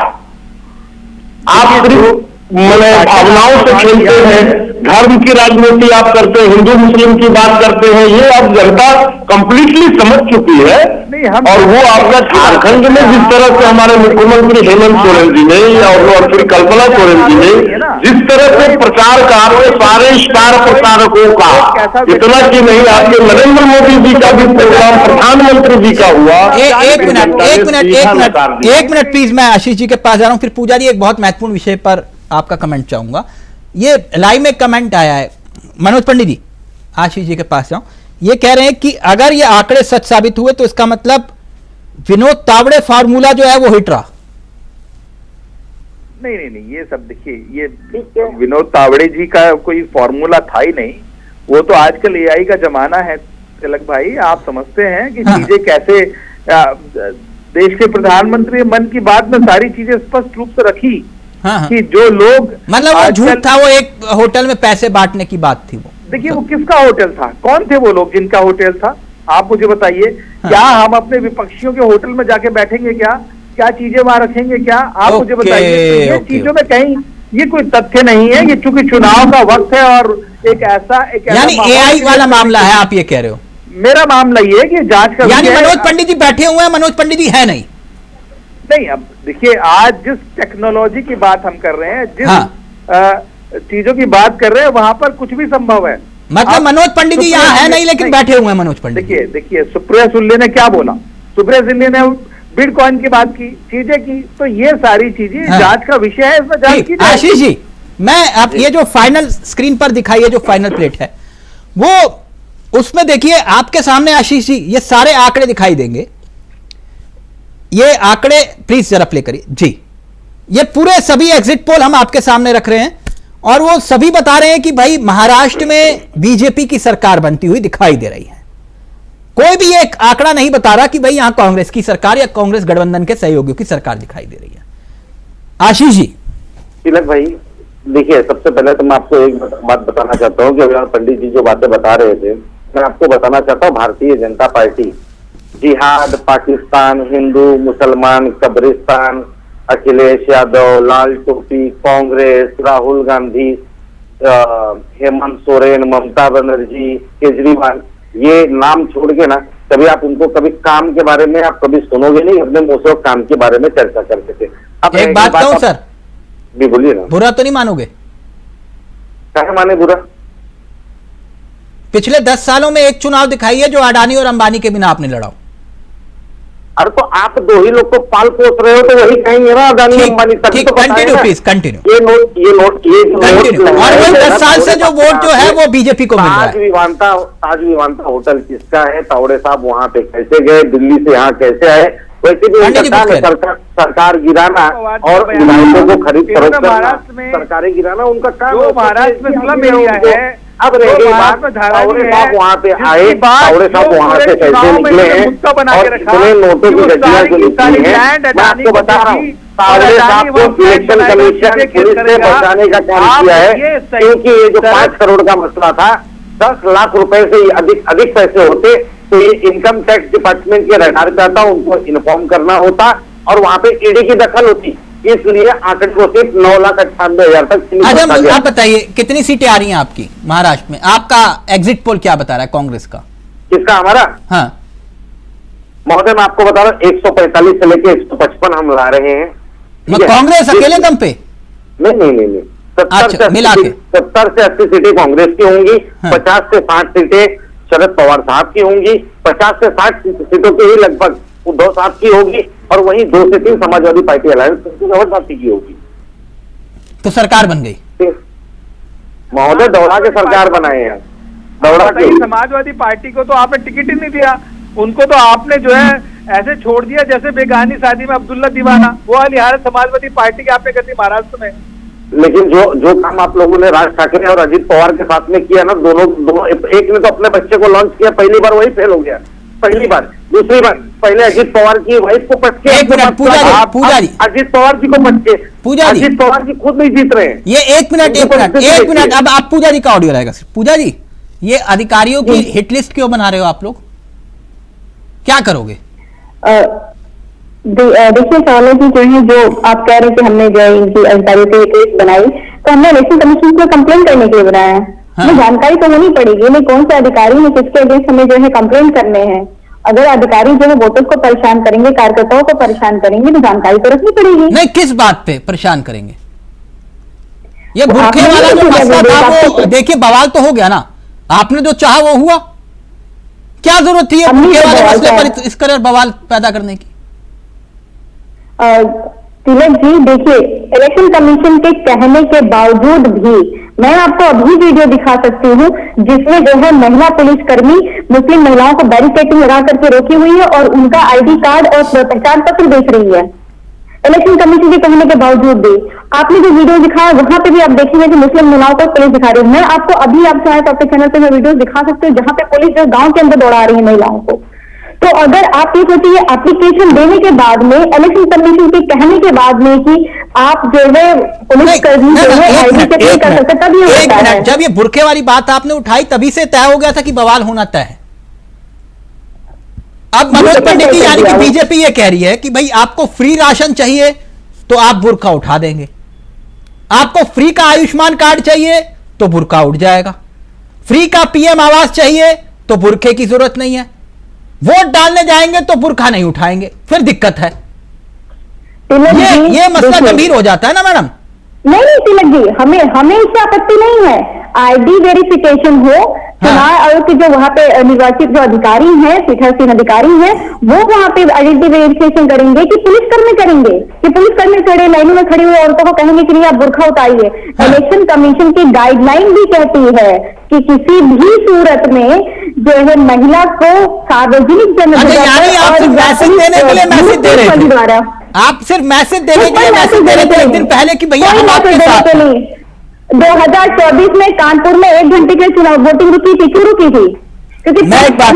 आप सिर्फ भावनाओं से खेलते हैं, धर्म की राजनीति आप करते हैं, हिंदू मुस्लिम की बात करते हैं। ये अब जनता कंप्लीटली समझ चुकी है। और वो आपका झारखंड में जिस तरह से हमारे मुख्यमंत्री हेमंत सोरेन जी ने और फिर कल्पना सोरेन जी ने जिस तरह से प्रचार का, आपके सारे स्टार प्रचारकों का, इतना कि नहीं आपके नरेंद्र मोदी जी का भी प्रोग्राम प्रधानमंत्री जी का हुआ। एक मिनट प्लीज, मैं आशीष जी के पास जा रहा हूं, फिर पूजा जी एक बहुत महत्वपूर्ण विषय पर आपका कमेंट चाहूंगा। ये लाइव में कमेंट आया है, मनोज पंडित जी आशीष जी के पास जाऊं। ये कह रहे हैं कि अगर ये आंकड़े सच साबित हुए तो इसका मतलब विनोद तावड़े फार्मूला जो है वो हिट रहा। नहीं, ये सब देखिए, ये विनोद तावड़े जी का कोई फॉर्मूला था ही नहीं। वो तो आजकल एआई का जमाना है तिलक भाई। आप समझते हैं कि चीजें कैसे, देश के प्रधानमंत्री मन की बात में सारी चीजें स्पष्ट रूप से रखी। हाँ। कि जो लोग, मतलब वो झूठ था, वो एक होटल में पैसे बांटने की बात थी। वो देखिए वो किसका होटल था, कौन थे वो लोग जिनका होटल था, आप मुझे बताइए। हाँ। क्या हम अपने विपक्षियों के होटल में जाके बैठेंगे? क्या चीजें वहां रखेंगे? क्या आप मुझे बताइए। ये चीजों में कहीं ये कोई तथ्य नहीं है। ये चूंकि चुनाव का वक्त है और एक ऐसा यानी एआई वाला मामला है, आप ये कह रहे हो? मेरा मामला ये है कि जांच का, यानी मनोज पंडित जी बैठे हुए हैं, मनोज पंडित जी है नहीं। अब देखिए, आज जिस टेक्नोलॉजी की बात हम कर रहे हैं, जिस चीजों की बात कर रहे हैं, वहां पर कुछ भी संभव है। मतलब मनोज पंडित जी यहाँ है नहीं, लेकिन बैठे हुए हैं मनोज पंडित। देखिए सुप्रिया सुले ने क्या बोला, सुप्रिया सुले ने बिटकॉइन की बात की, चीजें की, तो ये सारी चीजें जांच का विषय है, इसमें जांच की। आशीष जी, मैं आप ये जो फाइनल स्क्रीन पर दिखाई है, जो फाइनल प्लेट है, वो उसमें देखिए आपके सामने आशीष जी ये सारे आंकड़े दिखाई देंगे। ये आंकड़े प्लीज जरा प्ले करिए जी। ये पूरे सभी एग्जिट पोल हम आपके सामने रख रहे हैं और वो सभी बता रहे हैं कि भाई महाराष्ट्र में बीजेपी की सरकार बनती हुई दिखाई दे रही है। कोई भी एक आंकड़ा नहीं बता रहा कि भाई यहां कांग्रेस की सरकार या कांग्रेस गठबंधन के सहयोगियों की सरकार दिखाई दे रही है। आशीष जी। तिलक भाई देखिए, सबसे पहले तो मैं आपको एक बात बताना चाहता हूँ कि अभी पंडित जी जो बातें बता रहे थे, मैं आपको बताना चाहता हूँ भारतीय जनता पार्टी जिहाद, पाकिस्तान, हिंदू, मुसलमान, कब्रिस्तान, अखिलेश यादव, लाल टोपी, कांग्रेस, राहुल गांधी, हेमंत सोरेन, ममता बनर्जी, केजरीवाल, ये नाम छोड़ के ना कभी आप उनको कभी काम के बारे में आप कभी सुनोगे नहीं, अपने मुंह से काम के बारे में चर्चा करते थे। एक बात कहूं सर, भी बोलिए ना। बुरा तो नहीं मानोगे? क्या माने बुरा? पिछले 10 सालों में एक चुनाव दिखाई है जो अडानी और अंबानी के बिना आपने लड़ा। अरे तो आप दो ही लोग को पाल पोस रहे हो तो वही कहेंगे ना अडानी अंबानी। ठीक, कंटिन्यू प्लीज, कंटिन्यू। ये नोट और वही 10 साल से जो वोट जो है वो बीजेपी को मिल रहा है। ताज विवांता होटल किसका है? तावड़े साहब वहां पे कैसे गए? दिल्ली से यहाँ कैसे आए? वैसे भी सरकार गिराना और विधायकों को खरीद फरोख्त करना, सरकारें गिराना उनका काम। महाराष्ट्र में स्लम एरिया है, अब रही बात, तावड़े साहब वहाँ पे आए, तावड़े साहब वहाँ से कैसे निकले हैं और इतने नोटों की गड्डियां जो निकली है, मैं आपको बता रहा हूँ। तावड़े साहब को इलेक्शन कमीशन पुलिस से बचाने का काम किया है, क्योंकि ये जो 5 करोड़ का मसला था, 10 लाख रुपए से अधिक पैसे होते तो ये इनकम टैक्स डिपार्टमेंट के रडार पे आता, उनको इन्फॉर्म करना होता और वहाँ पे ईडी की दखल होती, इसलिए आंकड़े को सिर्फ 9,98,000 तक। अच्छा आप बताइए कितनी सीटें आ रही हैं आपकी महाराष्ट्र में? आपका एग्जिट पोल क्या बता रहा है कांग्रेस का? किसका? हमारा? हाँ महोदय, मैं आपको बता रहा हूँ 145 से लेके 155 हम ला रहे हैं। कांग्रेस अकेले दम पे? नहीं, 70 से 80 सीटें कांग्रेस की होंगी, 50 से 60 सीटें शरद पवार साहब की होंगी, 50 से 60 सीटों की ही लगभग उद्धव साहब की होगी और वहीं 2 से 3 समाजवादी पार्टी अलायंस पार्टी की होगी। तो सरकार बन गई महोदय, दौड़ा के सरकार बनाए हैं। दौड़ा के समाजवादी पार्टी को तो आपने टिकट ही नहीं दिया, उनको तो आपने जो है ऐसे छोड़ दिया जैसे बेगानी शादी में अब्दुल्ला दीवाना। वो वाली हालत समाजवादी पार्टी की आपने कर दी महाराष्ट्र में। लेकिन जो काम आप लोगों ने राज ठाकरे और अजीत पवार के साथ में किया ना, दोनों एक ने तो अपने बच्चे को लॉन्च किया, पहली बार वही फेल हो गया, पहली बार। दूसरी बार पहले अजीत पवार की वाइफ को पटके, अजीत पवार जी को पटके, अजीत पवार जी खुद नहीं जीत रहे हैं। ये एक मिनट अब आप पूजा जी का ऑडियो रहेगा। पूजा जी, ये अधिकारियों की हिट लिस्ट क्यों बना रहे हो आप लोग? क्या करोगे? देखिए सवालों की जो है, जो आप कह रहे हैं कि हमने जो है इनकी अधिकारियों की एक लिस्ट बनाई, तो हमने इलेक्शन कमीशन को कंप्लेन करने के लिए बनाया है। हमें जानकारी तो होनी पड़ेगी नहीं कौन से अधिकारी है, किसके अगेंस्ट हमें जो है कंप्लेन करने हैं। अगर अधिकारी जो है वोटर्स को परेशान करेंगे, कार्यकर्ताओं को परेशान करेंगे, तो जानकारी तो रखनी पड़ेगी। नहीं, किस बात पे परेशान करेंगे? ये बुरखे वाला जो मसला था वो देखिए बवाल तो हो गया ना, आपने जो चाहा वो हुआ। क्या जरूरत थी बुरखे वाले मसले पर इस तरह बवाल पैदा करने की? तिलक जी देखिए, इलेक्शन कमीशन के कहने के बावजूद भी मैं आपको अभी वीडियो दिखा सकती हूँ जिसमें जो है महिला पुलिसकर्मी मुस्लिम महिलाओं को बैरिकेडिंग लगा करके रोकी हुई है और उनका आईडी कार्ड और पहचान पत्र देख रही है, इलेक्शन कमीशन के कहने के बावजूद भी। आपने जो वीडियो दिखाया वहां पे भी आप देखेंगे कि मुस्लिम महिलाओं को पुलिस दिखा रही है। मैं आपको अभी आप चाहे तो अपने चैनल पे मैं वीडियो दिखा सकती हूँ जहां पे पुलिस जो गाँव के अंदर दौड़ा रही है महिलाओं को। तो अगर आप ये सोचिए एप्लीकेशन देने के बाद में, इलेक्शन कमीशन के कहने के बाद में कि आप जो है पुलिस कर्मी जो है आईडी चेक नहीं कर सकते, तब ये होता है। जब ये बुरखे वाली बात आपने उठाई तभी से तय हो गया था कि बवाल होना तय है। अब मनोज पंडित जी यानी कि बीजेपी ये कह रही है कि भाई आपको फ्री राशन चाहिए तो आप बुरखा उठा देंगे, आपको फ्री का आयुष्मान कार्ड चाहिए तो बुरखा उठ जाएगा, फ्री का पीएम आवास चाहिए तो बुरखे की जरूरत नहीं है, वोट डालने जाएंगे तो बुरखा नहीं उठाएंगे, फिर दिक्कत है। ये मसला गंभीर हो जाता है ना मैडम? नहीं तिलक जी, हमें इससे आपत्ति नहीं है, आईडी वेरिफिकेशन हो। चुनाव आयोग के जो वहाँ पे निर्वाचित जो अधिकारी हैं, पीठासीन अधिकारी हैं, वो वहाँ पे आईडी वेरिफिकेशन करेंगे कि पुलिसकर्मी करेंगे, कि पुलिसकर्मी खड़े लाइनों में खड़ी हुई औरतों को कहेंगे कि नहीं आप बुरखा उतारिए। इलेक्शन कमीशन की गाइडलाइन भी कहती है कि किसी भी सूरत में जो है महिला को सार्वजनिक मैसेज देने के लिए मैसेज दे रहे थे, आप सिर्फ मैसेज देने के लिए मैसेज दे रहे थे एक दिन पहले कि भैया हम आपके साथ हैं। 2024 में कानपुर में 1 घंटे के चुनाव वोटिंग रुकी थी, क्यों रुकी थी? क्योंकि मैं एक बात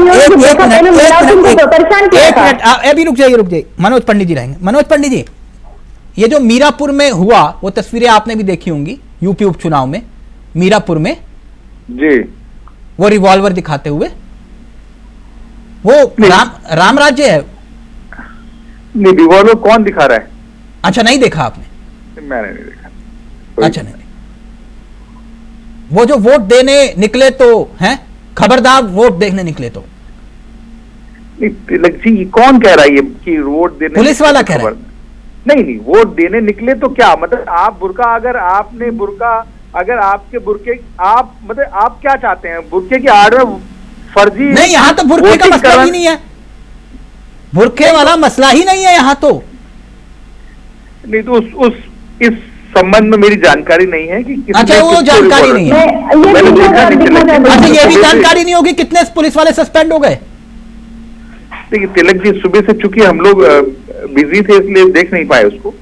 परेशान किया था। अभी रुक जाइए मनोज पंडित जी रहेंगे। मनोज पंडित जी, ये जो मीरापुर में हुआ वो तस्वीरें आपने भी देखी होंगी, यूपी उपचुनाव में मीरापुर में जी, वो रिवॉल्वर दिखाते हुए, वो राम राज्य है। नहीं, रिवॉल्वर कौन दिखा रहा है? अच्छा, नहीं देखा आपने? मैंने नहीं देखा। अच्छा, नहीं। वो जो वोट देने निकले तो हैं, खबरदार वोट देखने निकले तो। तिलक जी, कौन कह रहा है ये कि वोट देने? पुलिस वाला कह रहा है। नहीं, वोट देने निकले तो क्या मतलब? आप बुर्का, अगर आपने बुर्का, अगर आपके बुर्के, आप मतलब आप क्या चाहते हैं? बुर्के की आड़ में फर्जी? नहीं, यहाँ तो बुर्के का मसला ही नहीं है, बुर्के वाला मसला ही नहीं है यहाँ तो। नहीं तो इस संबंध में मेरी जानकारी नहीं है कि अच्छा, वो जानकारी नहीं है। अच्छा, ये भी जानकारी नहीं होगी कितने पुलिस वाले सस्पेंड हो गए? देखिए तिलक जी, सुबह से चूंकि हम लोग बिजी थे इसलिए देख नहीं पाए उसको।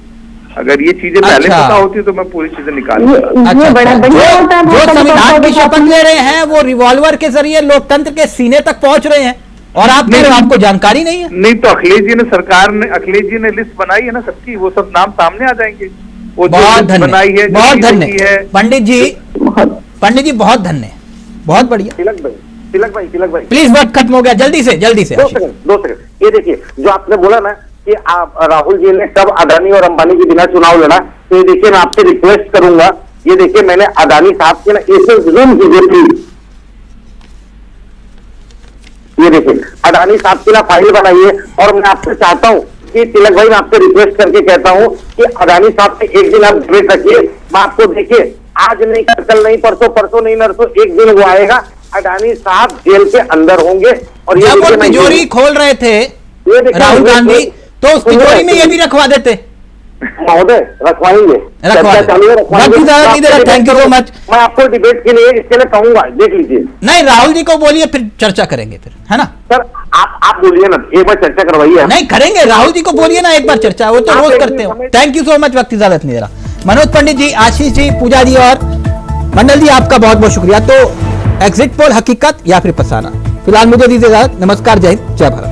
अगर ये चीजें पहले पता होती तो मैं पूरी चीजें निकाल जो संविधान की शपथ ले रहे हैं वो रिवॉल्वर के जरिए लोकतंत्र के सीने तक पहुंच रहे हैं और आप कह रहे हो आपको जानकारी नहीं है? नहीं तो अखिलेश जी ने लिस्ट बनाई है ना सबकी, वो सब नाम सामने आ जाएंगे। वो बहुत धन्य, बनाई है, बहुत धन्य पंडित जी, बहुत धन्य, बहुत बढ़िया। तिलक भाई प्लीज, वक्त खत्म हो गया, जल्दी से 2 सेकंड। ये देखिए, जो आपने बोला ना कि आप राहुल जी ने कब अदानी और अंबानी के बिना चुनाव लड़ा, तो ये देखिए मैं आपसे रिक्वेस्ट करूंगा, ये देखिए मैंने अदानी साहब के ना ऐसे जूम कीजिए प्लीज। ये देखिए अदानी साहब की ना फाइल बनाइए और मैं आपसे चाहता हूँ कि तिलक भाई, मैं आपसे रिक्वेस्ट करके कहता हूँ कि अदानी साहब से एक दिन आप डिबेट रखिए। मैं आपको देखिए, आज नहीं, कल नहीं, परसों नहीं, नरसों, एक दिन वो आएगा, अदानी साहब जेल के अंदर होंगे। और ये जब वो तिजोरी खोल रहे थे राहुल गांधी, तो उस तिजोरी में ये भी रखवा देते। महोदय, रखवाएंगे, थैंक यू सो मच। मैं आपको डिबेट के लिए इसके लिए कहूंगा, देख लीजिए। नहीं, राहुल जी को बोलिए, फिर चर्चा करेंगे, फिर है ना सर? आप बोलिए ना, एक बार चर्चा करवाइए। नहीं करेंगे, राहुल जी को बोलिए ना एक बार चर्चा, वो तो रोज करते हो। थैंक यू सो मच, वक्त इजाजत नहीं दे रहा। मनोज पंडित जी, आशीष जी, पूजा जी और मंडल जी, आपका बहुत बहुत शुक्रिया। तो एग्जिट पोल हकीकत या फिर फसाना? फिलहाल मुझे दीजिए इजाजत। नमस्कार, जय हिंद, जय भारत।